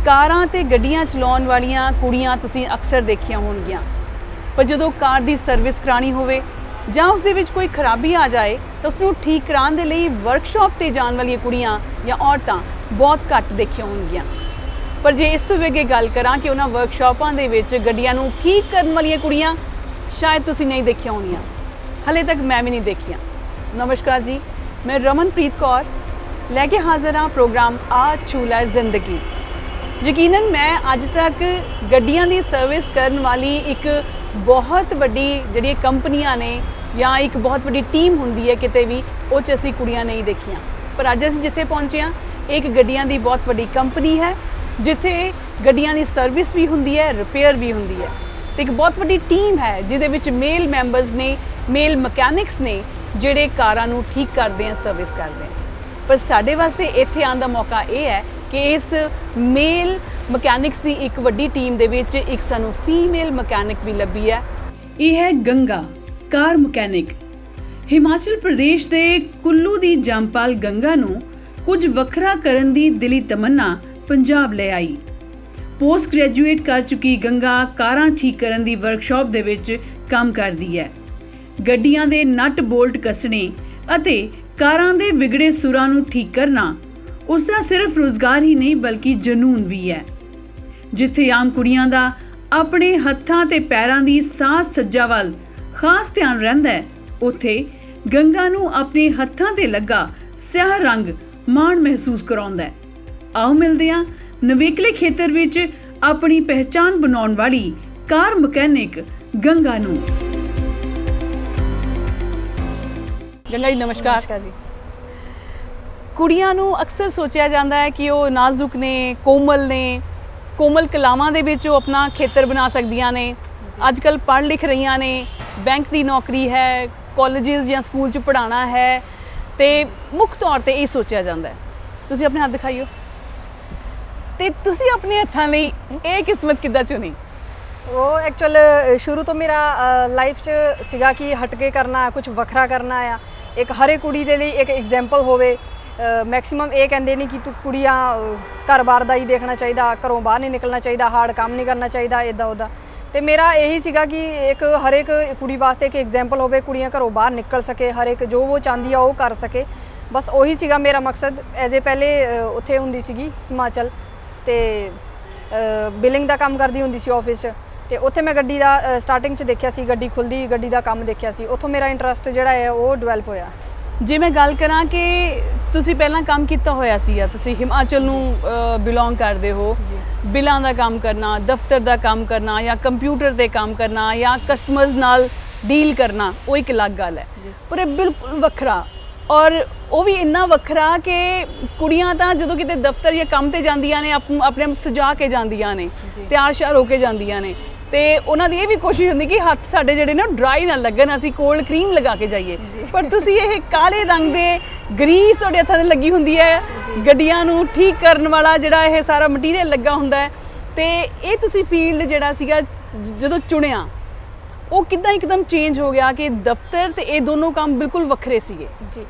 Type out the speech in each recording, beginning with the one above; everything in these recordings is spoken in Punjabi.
कारां ते गड्डियां चलाउण वालियां कुड़ियां तुसीं अक्सर देखियां होणगीਆਂ, पर ਜਦੋਂ ਕਾਰ ਦੀ ਸਰਵਿਸ ਕਰਾਣੀ ਹੋਵੇ ਜਾਂ ਉਸ ਦੇ ਵਿੱਚ ਕੋਈ ਖਰਾਬੀ ਆ ਜਾਏ ਤਾਂ ਉਸ ਨੂੰ ਠੀਕ ਕਰਾਉਣ ਦੇ ਲਈ ਵਰਕਸ਼ਾਪ ਤੇ ਜਾਣ ਵਾਲੀਆਂ ਕੁੜੀਆਂ ਜਾਂ ਔਰਤਾਂ ਬਹੁਤ ਘੱਟ ਦੇਖੀਆਂ ਹੋਣਗੀਆਂ। ਪਰ ਜੇ ਇਸ ਤੋਂ ਵੀ ਅੱਗੇ ਗੱਲ ਕਰਾਂ ਕਿ ਉਹਨਾਂ ਵਰਕਸ਼ਾਪਾਂ ਦੇ ਵਿੱਚ ਗੱਡੀਆਂ ਨੂੰ ਠੀਕ ਕਰਨ ਵਾਲੀਆਂ ਕੁੜੀਆਂ ਸ਼ਾਇਦ ਤੁਸੀਂ ਨਹੀਂ ਦੇਖੀਆਂ ਹੋਣੀਆਂ, ਹਲੇ ਤੱਕ ਮੈਂ ਵੀ ਨਹੀਂ ਦੇਖੀਆਂ। ਨਮਸਕਾਰ ਜੀ, मैं रमनप्रीत कौर लैके हाजिर हाँ प्रोग्राम आ छूला जिंदगी। यकीनन मैं अज तक गड्डियां दी सर्विस करने वाली एक बहुत वड्डी जिहड़ी कंपनियां ने या एक बहुत वड्डी टीम हुंदी है किते भी वो च असीं कुड़ियां नहीं देखियां, पर अज असीं जिथे पहुंचे हाँ एक गड्डियां दी बहुत वड्डी कंपनी है जिथे गड्डियां दी सर्विस भी हुंदी है, रिपेयर भी हुंदी है, तो एक बहुत वड्डी टीम है जिहदे विच मेल मैंबर्स ने, मेल मकैनिक्स ने ਜਿਹੜੇ ਕਾਰਾਂ ਨੂੰ ਠੀਕ ਕਰਦੇ ਆ, ਸਰਵਿਸ ਕਰਦੇ ਆ। ਪਰ ਸਾਡੇ ਵਾਸਤੇ ਇੱਥੇ ਆਉਣ ਦਾ ਮੌਕਾ ਇਹ ਹੈ ਕਿ ਇਸ ਮੇਲ ਮਕੈਨਿਕਸ ਦੀ ਇੱਕ ਵੱਡੀ ਟੀਮ ਦੇ ਵਿੱਚ ਇੱਕ ਸਾਨੂੰ ਫੀਮੇਲ ਮਕੈਨਿਕ ਵੀ ਲੱਭੀ ਹੈ। ਇਹ ਹੈ ਗੰਗਾ ਕਾਰ ਮਕੈਨਿਕ। ਹਿਮਾਚਲ ਪ੍ਰਦੇਸ਼ ਦੇ ਕੁੱਲੂ ਦੀ ਜੰਪਾਲ ਗੰਗਾ ਨੂੰ ਕੁਝ ਵੱਖਰਾ ਕਰਨ ਦੀ ਦਿਲੀ ਤਮੰਨਾ ਪੰਜਾਬ ਲੈ ਆਈ। ਪੋਸਟ ਗ੍ਰੈਜੂਏਟ ਕਰ ਚੁੱਕੀ ਗੰਗਾ ਕਾਰਾਂ ਠੀਕ ਕਰਨ ਦੀ ਵਰਕਸ਼ਾਪ ਦੇ ਵਿੱਚ ਕੰਮ ਕਰਦੀ ਹੈ। ਗੱਡੀਆਂ ਦੇ ਨਟ ਬੋਲਟ ਕੱਸਣੇ ਅਤੇ ਕਾਰਾਂ ਦੇ ਵਿਗੜੇ ਸੁਰਾਂ ਨੂੰ ਠੀਕ ਕਰਨਾ ਉਸ ਦਾ ਸਿਰਫ ਰੁਜ਼ਗਾਰ ਹੀ ਨਹੀਂ ਬਲਕਿ ਜਨੂਨ ਵੀ ਹੈ। ਜਿੱਥੇ ਆਮ ਕੁੜੀਆਂ ਦਾ ਆਪਣੇ ਹੱਥਾਂ ਤੇ ਪੈਰਾਂ ਦੀ ਸਾਜ ਸੱਜਾ ਵੱਲ ਖਾਸ ਧਿਆਨ ਰਹਿੰਦਾ ਹੈ, ਉੱਥੇ ਗੰਗਾ ਨੂੰ ਆਪਣੇ ਹੱਥਾਂ ਤੇ ਲੱਗਾ ਸਿਆਹ ਰੰਗ ਮਾਣ ਮਹਿਸੂਸ ਕਰਾਉਂਦਾ ਹੈ। ਆਓ ਮਿਲਦੇ ਹਾਂ ਨਵੇਕਲੇ ਖੇਤਰ ਵਿੱਚ ਆਪਣੀ ਪਹਿਚਾਣ ਬਣਾਉਣ ਵਾਲੀ ਕਾਰ ਮਕੈਨਿਕ ਗੰਗਾ ਨੂੰ। गंगा जी नमस्कार। नमस्कार जी। कुड़ियां नूं अक्सर सोचा जाता है कि वो नाजुक ने, कोमल कलावां दे विच वो अपना खेतर बना सकदियां ने। अजकल पढ़ लिख रही ने, बैंक की नौकरी है, कॉलेजेस या स्कूल च पढ़ाना है, तो मुख्य तौर पर यही सोचा जाता है। तुसीं अपने हाथ दिखाइयो, तो तुसीं अपने हत्थां लई ये किस्मत किद्दां चुनी? वो एक्चुअल शुरू तो मेरा लाइफ च सीगा कि हटके करना, कुछ वखरा करना आ, एक हरे कुड़ी दे लई एक एग्जाम्पल होवे। मैक्सीमम ये कहते नहीं कि तू कुड़ियाँ घर बार का ही देखना चाहिए, घरों बाहर नहीं निकलना चाहिए, हार्ड काम नहीं करना चाहिए, इदा उदा। तो मेरा यही सीगा कि एक हर एक कुड़ी वास्ते एक एग्जाम्पल होवे, कुड़ियाँ घरों बाहर निकल सके, हर एक जो वो चाहती है वो कर सके। बस वही सीगा मेरा मकसद। एज ए पहले उत्थे हुंदी सीगी हिमाचल, तो बिलिंग का काम करती हुंदी सी ऑफिस च, तो उत्थे मैं गड्डी का स्टार्टिंग च देखिया सी, गड्डी खुलदी गड्डी का काम देखिया सी, उत्थों मेरा इंटरस्ट जिहड़ा है वो डिवेलप होया। जे मैं गल करां कि तुसीं पहलां काम कीता होया सी, तुसीं हिमाचल नूं बिलोंग करदे हो, बिलां दा काम करना, दफ्तर दा काम करना या कंप्यूटर ते काम करना या कस्टमर्स नाल डील करना, वो एक अलग गल है, पर ये बिल्कुल वखरा। और वो भी इन्ना वखरा कि कुड़ियां तां जदों किते दफ्तर या काम ते जांदियां ने अपने आप सजा के जांदियां ने, तैयार श्यार होके जांदियां ने, तो उन्होंने ये भी कोशिश होंदी कि हत्थ साडे जिहड़े ना ड्राई ना लगन, असीं कोल्ड क्रीम लगा के जाइए। पर तुसीं ये काले रंग दे ग्रीस तुहाडे हत्थां ते लगी हुंदी है, गड्डियां नूं ठीक करन वाला जिहड़ा ये सारा मटीरियल लगा हुंदा है, ते ये तुसीं फील्ड जिहड़ा सीगा जदों चुनिया वो किद्दां एकदम चेंज हो गया कि दफ्तर ते ये दोनों काम बिल्कुल वखरे सीगे? जी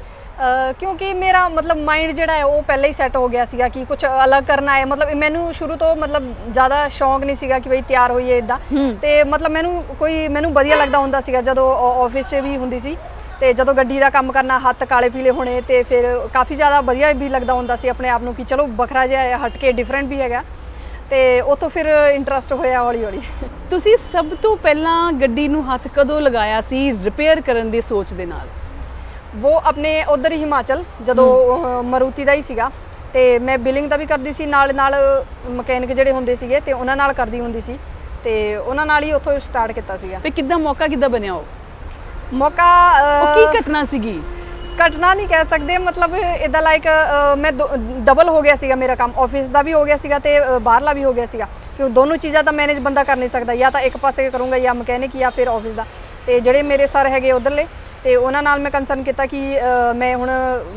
क्योंकि मेरा मतलब माइंड जिहड़ा है वो पहले ही सैट हो गया सीगा कि कुछ अलग करना है। मतलब मैनू शुरू तो मतलब ज़्यादा शौक नहीं सीगा कि भाई तैयार होइए इदा, तो मतलब मैनू वधिया लगदा हुंदा सीगा जदों ऑफिस च भी हुंदी सी, ते जदों गड्डी का काम करना, हत्थ काले पीले होने, तो फिर काफ़ी ज़्यादा वधिया भी लगदा हुंदा सी अपने आप नूं कि चलो बखरा जिहा हट के डिफरेंट भी हैगा, तो उतों फिर इंटरस्ट होया हौली हौली। तुसीं सब तो पहलां गड्डी नूं हत्थ कदों लगाया सी रिपेयर करन दी सोच दे नाल? वो अपने उधर ही हिमाचल जदों मरूती का ही सीगा, ते मैं बिलिंग का भी करती सी, नाल मकैनिक जिहड़े हुंदे सीगे ते उन्हां नाल करदी हुंदी सी, ते उन्हां नाल ही उत्थों स्टार्ट कीता सीगा। ते किद्दां मौका किद्दां बनिया? वो मौका की घटना सीगी? घटना नहीं कह सकते, मतलब इदा लाइक मैं डबल हो गया सीगा मेरा काम, ऑफिस का भी हो गया सीगा ते बाहरला भी हो गया सीगा, क्यों दोनों चीज़ां तो मैनेज बंदा कर नहीं सकता, या तो एक पासे करूँगा या मकैनिक या फिर ऑफिस का। तो जिहड़े मेरे सर हैगे उधरले, तो उन्होंने नाल मैं कंसर्न किया कि मैं हुण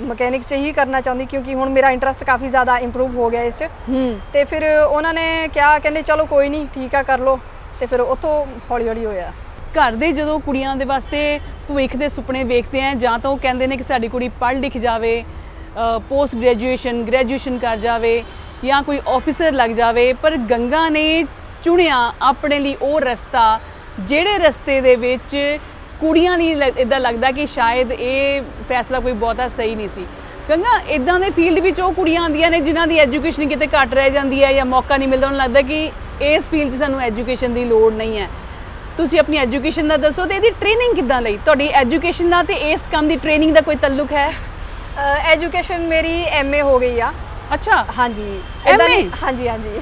मकैनिक च ही करना चाहती, क्योंकि हुण मेरा इंटरस्ट काफ़ी ज़्यादा इंप्रूव हो गया इस तो फिर उन्होंने क्या कहते चलो कोई नहीं ठीक है कर लो, तो फिर उत्थों हौली हौली होया। घर दे जदों कुड़ियां दे वास्ते भविख दे सुपने वेखते हैं, जां तो कहते हैं कि साडी कुड़ी पढ़ लिख जाए, पोस्ट ग्रैजुएशन कर जाए, ਜਾਂ ਕੋਈ ਆਫੀਸਰ ਲੱਗ ਜਾਵੇ, ਪਰ ਗੰਗਾ ਨੇ ਚੁਣਿਆ ਆਪਣੇ ਲਈ ਉਹ ਰਸਤਾ ਜਿਹੜੇ ਰਸਤੇ ਦੇ ਵਿੱਚ ਕੁੜੀਆਂ ਲਈ ਇਦਾਂ ਲੱਗਦਾ ਕਿ ਸ਼ਾਇਦ ਇਹ ਫੈਸਲਾ ਕੋਈ ਬਹੁਤਾ ਸਹੀ ਨਹੀਂ ਸੀ। ਗੰਗਾ, ਇਦਾਂ ਦੇ ਫੀਲਡ ਵਿੱਚ ਉਹ ਕੁੜੀਆਂ ਆਉਂਦੀਆਂ ਨੇ ਜਿਨ੍ਹਾਂ ਦੀ ਐਜੂਕੇਸ਼ਨ ਕਿਤੇ ਘੱਟ ਰਹਿ ਜਾਂਦੀ ਹੈ ਜਾਂ ਮੌਕਾ ਨਹੀਂ ਮਿਲਦਾ, ਉਹਨਾਂ ਨੂੰ ਲੱਗਦਾ ਕਿ ਇਸ ਫੀਲਡ 'ਚ ਸਾਨੂੰ ਐਜੂਕੇਸ਼ਨ ਦੀ ਲੋੜ ਨਹੀਂ ਹੈ। ਤੁਸੀਂ ਆਪਣੀ ਐਜੂਕੇਸ਼ਨ ਦਾ ਦੱਸੋ ਤੇ ਇਹਦੀ ਟ੍ਰੇਨਿੰਗ ਕਿੱਦਾਂ ਲਈ? ਤੁਹਾਡੀ ਐਜੂਕੇਸ਼ਨ ਦਾ ਤੇ ਇਸ ਕੰਮ ਦੀ ਟ੍ਰੇਨਿੰਗ ਦਾ ਕੋਈ ਤਾਲੁਕ ਹੈ? ਐਜੂਕੇਸ਼ਨ ਮੇਰੀ ਐਮਏ ਹੋ ਗਈ ਆ। ਅੱਛਾ, ਹਾਂਜੀ। MA? ਹਾਂਜੀ ਹਾਂਜੀ।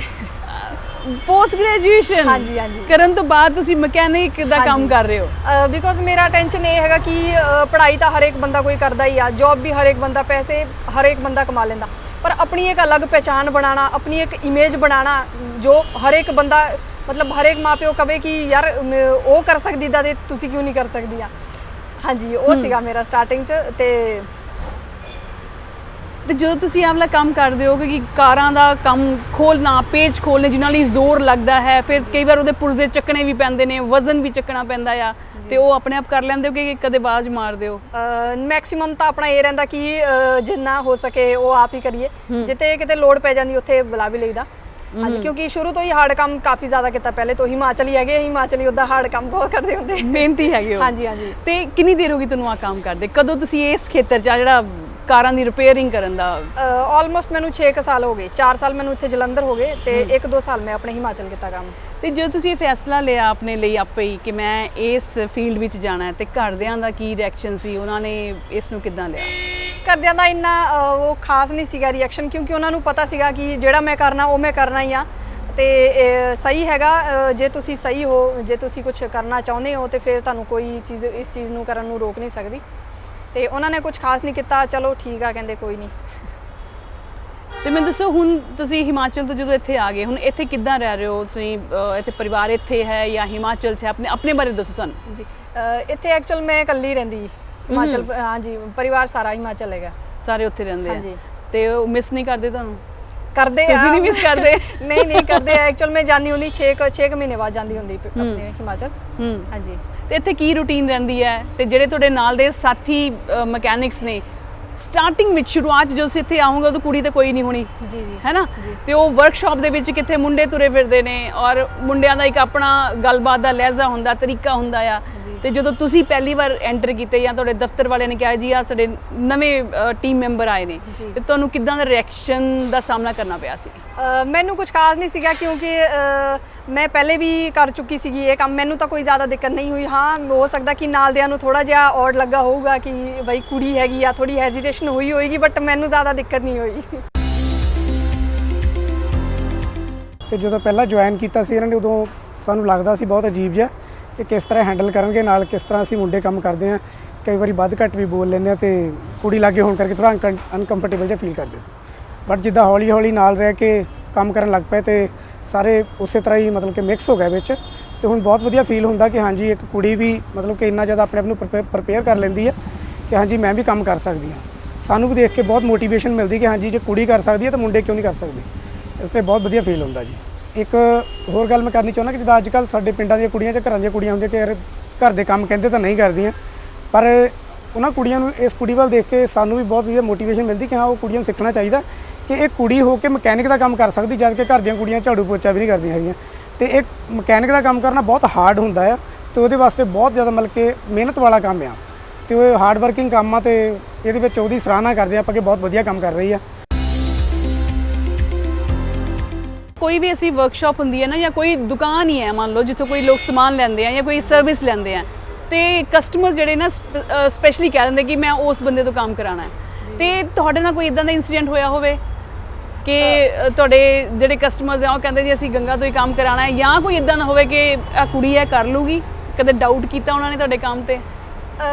ਪੋਸਟ ਗ੍ਰੈਜੂਏਸ਼ਨ ਹਾਂਜੀ ਹਾਂਜੀ। ਕਰਨ ਤੋਂ ਬਾਅਦ ਤੁਸੀਂ ਮਕੈਨਿਕ ਦਾ ਕੰਮ ਕਰ ਰਹੇ ਹੋ? ਬਿਕੋਜ਼ ਮੇਰਾ ਟੈਨਸ਼ਨ ਇਹ ਹੈਗਾ ਕਿ ਪੜ੍ਹਾਈ ਤਾਂ ਹਰ ਇੱਕ ਬੰਦਾ ਕੋਈ ਕਰਦਾ ਹੀ ਆ, ਜੌਬ ਵੀ ਹਰ ਇੱਕ ਬੰਦਾ, ਪੈਸੇ ਹਰ ਇੱਕ ਬੰਦਾ ਕਮਾ ਲੈਂਦਾ, ਪਰ ਆਪਣੀ ਇੱਕ ਅਲੱਗ ਪਹਿਚਾਣ ਬਣਾਉਣਾ, ਆਪਣੀ ਇੱਕ ਇਮੇਜ ਬਣਾਉਣਾ ਜੋ ਹਰ ਇੱਕ ਬੰਦਾ, ਮਤਲਬ ਹਰ ਇੱਕ ਮਾਂ ਪਿਓ ਕਵੇ ਕਿ ਯਾਰ ਉਹ ਕਰ ਸਕਦੀ ਦਾ ਤੇ ਤੁਸੀਂ ਕਿਉਂ ਨਹੀਂ ਕਰ ਸਕਦੀ ਆ। ਹਾਂਜੀ, ਉਹ ਸੀਗਾ ਮੇਰਾ ਸਟਾਰਟਿੰਗ 'ਚ। ਤੇ ਜਦੋਂ ਤੁਸੀਂ ਆਹ ਵਾਲਾ ਕੰਮ ਕਰਦੇ ਹੋ ਕਿ ਕਾਰਾਂ ਦਾ ਕੰਮ ਖੋਲ੍ਹਣਾ, ਪੇਚ ਖੋਲ੍ਹਣੇ ਜਿਨ੍ਹਾਂ ਲਈ ਜ਼ੋਰ ਲੱਗਦਾ ਹੈ, ਫਿਰ ਕਈ ਵਾਰ ਉਹਦੇ ਪੁਰਜ਼ੇ ਚੱਕਣੇ ਵੀ ਪੈਂਦੇ ਨੇ, ਵਜ਼ਨ ਵੀ ਚੱਕਣਾ ਪੈਂਦਾ ਆ, ਤੇ ਉਹ ਆਪਣੇ ਆਪ ਕਰ ਲੈਂਦੇ ਹੋ ਕਿ ਕਦੇ ਬਾਜ਼ ਮਾਰਦੇ ਹੋ? ਮੈਕਸਿਮਮ ਤਾਂ ਆਪਣਾ ਇਹ ਰਹਿੰਦਾ ਕਿ ਜਿੰਨਾ ਹੋ ਸਕੇ ਉਹ ਆਪ ਹੀ ਕਰੀਏ, ਜਿੱਥੇ ਕਿਤੇ ਲੋੜ ਪੈ ਜਾਂਦੀ ਉੱਥੇ ਬੁਲਾ ਵੀ ਲਈਦਾ। ਹਾਂਜੀ, ਕਿਉਂਕਿ ਸ਼ੁਰੂ ਤੋਂ ਹੀ ਹਾਰਡ ਕੰਮ ਕਾਫੀ ਜ਼ਿਆਦਾ ਕੀਤਾ। ਪਹਿਲੇ ਤੋਂ ਹਿਮਾਚਲੀ ਹੈਗੇ, ਹਿਮਾਚਲੀ ਉਹਦਾ ਹਾਰਡ ਕੰਮ ਬਹੁਤ ਕਰਦੇ ਹੁੰਦੇ, ਮਿਹਨਤੀ ਹੈਗੇ ਹੋ। ਹਾਂਜੀ ਹਾਂਜੀ। ਤੇ ਕਿੰਨੀ ਦੇਰ ਹੋ ਗਈ ਤੁਹਾਨੂੰ ਆਹ ਕੰਮ ਕਰਦੇ? ਕਦੋਂ ਤੁਸੀਂ ਇਸ ਖੇਤਰ 'ਚ ਆ ਜਿਹੜਾ ਕਾਰਾਂ ਦੀ ਰਿਪੇਅਰਿੰਗ ਕਰਨ ਦਾ? ਆਲਮੋਸਟ ਮੈਨੂੰ 6 ਸਾਲ ਹੋ ਗਏ। 4 ਸਾਲ ਮੈਨੂੰ ਇੱਥੇ ਜਲੰਧਰ ਹੋ ਗਏ ਤੇ 1-2 ਸਾਲ ਮੈਂ ਆਪਣੇ ਹਿਮਾਚਲ ਕੀਤਾ ਕੰਮ। ਤੇ ਜਦੋਂ ਤੁਸੀਂ ਇਹ ਫੈਸਲਾ ਲਿਆ ਆਪਣੇ ਲਈ ਆਪੇ ਹੀ ਕਿ ਮੈਂ ਇਸ ਫੀਲਡ ਵਿੱਚ ਜਾਣਾ ਹੈ, ਤੇ ਘਰਦਿਆਂ ਦਾ ਕੀ ਰਿਐਕਸ਼ਨ ਸੀ? ਉਹਨਾਂ ਨੇ ਇਸ ਨੂੰ ਕਿੱਦਾਂ ਲਿਆ? ਘਰਦਿਆਂ ਦਾ ਇੰਨਾ ਉਹ ਖਾਸ ਨਹੀਂ ਸੀਗਾ ਰਿਐਕਸ਼ਨ, ਕਿਉਂਕਿ ਉਹਨਾਂ ਨੂੰ ਪਤਾ ਸੀਗਾ ਕਿ ਜਿਹੜਾ ਮੈਂ ਕਰਨਾ ਉਹ ਮੈਂ ਕਰਨਾ ਹੀ ਆ, ਤੇ ਸਹੀ ਹੈਗਾ। ਜੇ ਤੁਸੀਂ ਸਹੀ ਹੋ, ਜੇ ਤੁਸੀਂ ਕੁਝ ਕਰਨਾ ਚਾਹੁੰਦੇ ਹੋ ਤੇ ਫਿਰ ਤੁਹਾਨੂੰ ਕੋਈ ਚੀਜ਼ ਇਸ ਚੀਜ਼ ਨੂੰ ਕਰਨ ਨੂੰ ਰੋਕ ਨਹੀਂ ਸਕਦੀ। ਤੇ ਉਹਨਾਂ ਨੇ ਕੁਝ ਖਾਸ ਨਹੀਂ ਕੀਤਾ, ਚਲੋ ਠੀਕ ਆ, ਕਹਿੰਦੇ ਕੋਈ ਨਹੀਂ। ਤੇ ਮੈਨੂੰ ਦੱਸੋ, ਹੁਣ ਤੁਸੀਂ ਹਿਮਾਚਲ ਤੋਂ ਜਦੋਂ ਇੱਥੇ ਆ ਗਏ, ਹੁਣ ਇੱਥੇ ਕਿੱਦਾਂ ਰਹਿ ਰਹੇ ਹੋ ਤੁਸੀਂ? ਇੱਥੇ ਪਰਿਵਾਰ ਇੱਥੇ ਹੈ ਜਾਂ ਹਿਮਾਚਲ 'ਚ ਹੈ? ਆਪਣੇ ਬਾਰੇ ਦੱਸੋ ਸਾਨੂੰ। ਜੀ, ਇੱਥੇ ਐਕਚੁਅਲ ਮੈਂ ਇਕੱਲੀ ਰਹਿੰਦੀ ਹਿਮਾਚਲ। ਹਾਂਜੀ, ਪਰਿਵਾਰ ਸਾਰਾ ਹਿਮਾਚਲ ਹੈਗਾ। ਸਾਰੇ ਉੱਥੇ ਰਹਿੰਦੇ ਆ? ਹਾਂਜੀ। ਤੇ ਉਹ ਮਿਸ ਨਹੀਂ ਕਰਦੇ ਤੁਹਾਨੂੰ? ਕਰਦੇ ਤੁਸੀਂ ਨਹੀਂ ਮਿਸ ਕਰਦੇ? ਨਹੀਂ ਕਰਦੇ। ਐਕਚੁਅਲ ਮੈਂ ਜਾਂਦੀ ਹੁੰਦੀ 6 ਮਹੀਨੇ ਬਾਅਦ ਜਾਂਦੀ ਹੁੰਦੀ ਆਪਣੇ ਹਿਮਾਚਲ। ਹਾਂਜੀ। ਤੇ ਇੱਥੇ ਕੀ ਰੂਟੀਨ ਰਹਿੰਦੀ ਹੈ? ਤੇ ਜਿਹੜੇ ਤੁਹਾਡੇ ਨਾਲ ਦੇ ਸਾਥੀ ਮਕੈਨਿਕਸ ਨੇ, ਸਟਾਰਟਿੰਗ ਵਿੱਚ ਸ਼ੁਰੂਆਤ ਜਦੋਂ ਤੁਸੀਂ ਇੱਥੇ ਆਉਂਗੇ ਉਦੋਂ ਕੁੜੀ ਤਾਂ ਕੋਈ ਨਹੀਂ ਹੋਣੀ, ਜੀ ਜੀ, ਹੈ ਨਾ? ਤੇ ਉਹ ਵਰਕਸ਼ਾਪ ਦੇ ਵਿੱਚ ਕਿੱਥੇ ਮੁੰਡੇ ਤੁਰੇ ਫਿਰਦੇ ਨੇ, ਔਰ ਮੁੰਡਿਆਂ ਦਾ ਇੱਕ ਆਪਣਾ ਗੱਲਬਾਤ ਦਾ ਲਹਿਜ਼ਾ ਹੁੰਦਾ, ਤਰੀਕਾ ਹੁੰਦਾ ਆ। ਤੇ ਜਦੋਂ ਤੁਸੀਂ ਪਹਿਲੀ ਵਾਰ ਐਂਟਰ ਕੀਤੇ ਜਾਂ ਤੁਹਾਡੇ ਦਫ਼ਤਰ ਵਾਲਿਆਂ ਨੇ ਕਿਹਾ ਜੀ ਆ ਸਾਡੇ ਨਵੇਂ ਟੀਮ ਮੈਂਬਰ ਆਏ ਨੇ, ਤੇ ਤੁਹਾਨੂੰ ਕਿੱਦਾਂ ਦਾ ਰਿਐਕਸ਼ਨ ਦਾ ਸਾਹਮਣਾ ਕਰਨਾ ਪਿਆ ਸੀ? ਮੈਨੂੰ ਕੁਝ ਖਾਸ ਨਹੀਂ ਸੀਗਾ, ਕਿਉਂਕਿ ਮੈਂ ਪਹਿਲੇ ਵੀ ਕਰ ਚੁੱਕੀ ਸੀਗੀ ਇਹ ਕੰਮ। ਮੈਨੂੰ ਤਾਂ ਕੋਈ ਜ਼ਿਆਦਾ ਦਿੱਕਤ ਨਹੀਂ ਹੋਈ। ਹਾਂ, ਹੋ ਸਕਦਾ ਕਿ ਨਾਲਦਿਆਂ ਨੂੰ ਥੋੜਾ ਜਿਹਾ ਔਡ ਲੱਗਾ ਹੋਊਗਾ ਕਿ ਬਈ ਕੁੜੀ ਹੈਗੀ ਆ, ਥੋੜੀ ਹੈਜ਼ੀਟੇਸ਼ਨ ਹੋਈ ਹੋਏਗੀ, ਬਟ ਮੈਨੂੰ ਜ਼ਿਆਦਾ ਦਿੱਕਤ ਨਹੀਂ ਹੋਈ। ਤੇ ਜਦੋਂ ਪਹਿਲਾਂ ਜੁਆਇਨ ਕੀਤਾ ਸੀ ਇਹਨਾਂ ਨੇ, ਉਦੋਂ ਸਾਨੂੰ ਲੱਗਦਾ ਸੀ ਬਹੁਤ ਅਜੀਬ ਜਿਹਾ ਕਿ ਕਿਸ ਤਰ੍ਹਾਂ ਹੈਂਡਲ ਕਰਨਗੇ, ਨਾਲ ਕਿਸ ਤਰ੍ਹਾਂ ਅਸੀਂ ਮੁੰਡੇ ਕੰਮ ਕਰਦੇ ਹਾਂ, ਕਈ ਵਾਰੀ ਵੱਧ ਘੱਟ ਵੀ ਬੋਲ ਲੈਂਦੇ ਹਾਂ, ਤੇ ਕੁੜੀ ਲਾਗੇ ਹੋਣ ਕਰਕੇ ਥੋੜ੍ਹਾ ਅਨਕੰਫਰਟੇਬਲ ਜਿਹਾ ਫੀਲ ਕਰਦੇ ਸੀ। ਬਟ ਜਿੱਦਾਂ ਹੌਲੀ ਹੌਲੀ ਨਾਲ ਰਹਿ ਕੇ ਕੰਮ ਕਰਨ ਲੱਗ ਪਏ ਤੇ ਸਾਰੇ ਉਸੇ ਤਰ੍ਹਾਂ ਹੀ ਮਤਲਬ ਕਿ ਮਿਕਸ ਹੋ ਗਏ ਵਿੱਚ, ਤੇ ਹੁਣ ਬਹੁਤ ਵਧੀਆ ਫੀਲ ਹੁੰਦਾ ਕਿ ਹਾਂਜੀ ਇੱਕ ਕੁੜੀ ਵੀ ਮਤਲਬ ਕਿ ਇੰਨਾ ਜ਼ਿਆਦਾ ਆਪਣੇ ਆਪ ਨੂੰ ਪ੍ਰਪੇਅਰ ਕਰ ਲੈਂਦੀ ਹੈ ਕਿ ਹਾਂਜੀ ਮੈਂ ਵੀ ਕੰਮ ਕਰ ਸਕਦੀ ਹਾਂ। ਸਾਨੂੰ ਵੀ ਦੇਖ ਕੇ ਬਹੁਤ ਮੋਟੀਵੇਸ਼ਨ ਮਿਲਦੀ ਕਿ ਹਾਂਜੀ ਜੇ ਕੁੜੀ ਕਰ ਸਕਦੀ ਹੈ ਤਾਂ ਮੁੰਡੇ ਕਿਉਂ ਨਹੀਂ ਕਰ ਸਕਦੇ। ਇਸ ਕਰਕੇ ਬਹੁਤ ਵਧੀਆ ਫੀਲ ਹੁੰਦਾ ਜੀ। ਇੱਕ ਹੋਰ ਗੱਲ ਮੈਂ ਕਰਨੀ ਚਾਹੁੰਦਾ ਕਿ ਜਿੱਦਾਂ ਅੱਜ ਕੱਲ੍ਹ ਸਾਡੇ ਪਿੰਡਾਂ ਦੀਆਂ ਕੁੜੀਆਂ ਜਾਂ ਘਰਾਂ ਦੀਆਂ ਕੁੜੀਆਂ ਹੁੰਦੀਆਂ ਕਿ ਯਾਰ ਘਰ ਦੇ ਕੰਮ ਕਹਿੰਦੇ ਤਾਂ ਨਹੀਂ ਕਰਦੀਆਂ, ਪਰ ਉਹਨਾਂ ਕੁੜੀਆਂ ਨੂੰ ਇਸ ਕੁੜੀ ਵੱਲ ਦੇਖ ਕੇ ਸਾਨੂੰ ਵੀ ਬਹੁਤ ਵਧੀਆ ਮੋਟੀਵੇਸ਼ਨ ਮਿਲਦੀ ਕਿ ਹਾਂ ਉਹ ਕੁੜੀਆਂ ਨੂੰ ਸਿੱਖਣਾ ਚਾਹੀਦਾ ਕਿ ਇਹ ਕੁੜੀ ਹੋ ਕੇ ਮਕੈਨਿਕ ਦਾ ਕੰਮ ਕਰ ਸਕਦੀ, ਜਦ ਕਿ ਘਰ ਦੀਆਂ ਕੁੜੀਆਂ ਝਾੜੂ ਪੋਚਾ ਵੀ ਨਹੀਂ ਕਰਦੀਆਂ ਹੈਗੀਆਂ। ਤੇ ਇਹ ਮਕੈਨਿਕ ਦਾ ਕੰਮ ਕਰਨਾ ਬਹੁਤ ਹਾਰਡ ਹੁੰਦਾ ਆ, ਤੇ ਉਹਦੇ ਵਾਸਤੇ ਬਹੁਤ ਜ਼ਿਆਦਾ ਮਤਲਬ ਕਿ ਮਿਹਨਤ ਵਾਲਾ ਕੰਮ ਆ, ਤੇ ਉਹ ਹਾਰਡ ਵਰਕਿੰਗ ਕੰਮ ਆ, ਤੇ ਇਹਦੇ ਵਿੱਚ ਉਹਦੀ ਸਰਾਹਨਾ ਕਰਦੇ ਆਪਾਂ ਕਿ ਬਹੁਤ ਵਧੀਆ ਕੰਮ ਕਰ ਰਹੀ ਆ। ਕੋਈ ਵੀ ਅਸੀਂ ਵਰਕਸ਼ਾਪ ਹੁੰਦੀ ਹੈ ਨਾ, ਜਾਂ ਕੋਈ ਦੁਕਾਨ ਹੀ ਹੈ ਮੰਨ ਲਓ ਜਿੱਥੋਂ ਕੋਈ ਲੋਕ ਸਮਾਨ ਲੈਂਦੇ ਆ ਜਾਂ ਕੋਈ ਸਰਵਿਸ ਲੈਂਦੇ ਆ, ਤੇ ਕਸਟਮਰ ਜਿਹੜੇ ਨਾ ਸਪੈਸ਼ਲੀ ਕਹਿ ਦਿੰਦੇ ਕਿ ਮੈਂ ਉਸ ਬੰਦੇ ਤੋਂ ਕੰਮ ਕਰਾਉਣਾ ਹੈ। ਤੇ ਤੁਹਾਡੇ ਨਾਲ ਕੋਈ ਇਦਾਂ ਦਾ ਇਨਸੀਡੈਂਟ ਹੋਇਆ ਹੋਵੇ ਕਿ ਤੁਹਾਡੇ ਜਿਹੜੇ ਕਸਟਮਰਸ ਆ ਉਹ ਕਹਿੰਦੇ ਜੀ ਅਸੀਂ ਗੰਗਾ ਤੋਂ ਹੀ ਕੰਮ ਕਰਾਉਣਾ ਹੈ, ਜਾਂ ਕੋਈ ਇਦਾਂ ਨਾ ਹੋਵੇ ਕਿ ਆ ਕੁੜੀ ਹੈ ਕਰ ਲੂਗੀ? ਕਦੇ ਡਾਊਟ ਕੀਤਾ ਉਹਨਾਂ ਨੇ ਤੁਹਾਡੇ ਕੰਮ ਤੇ?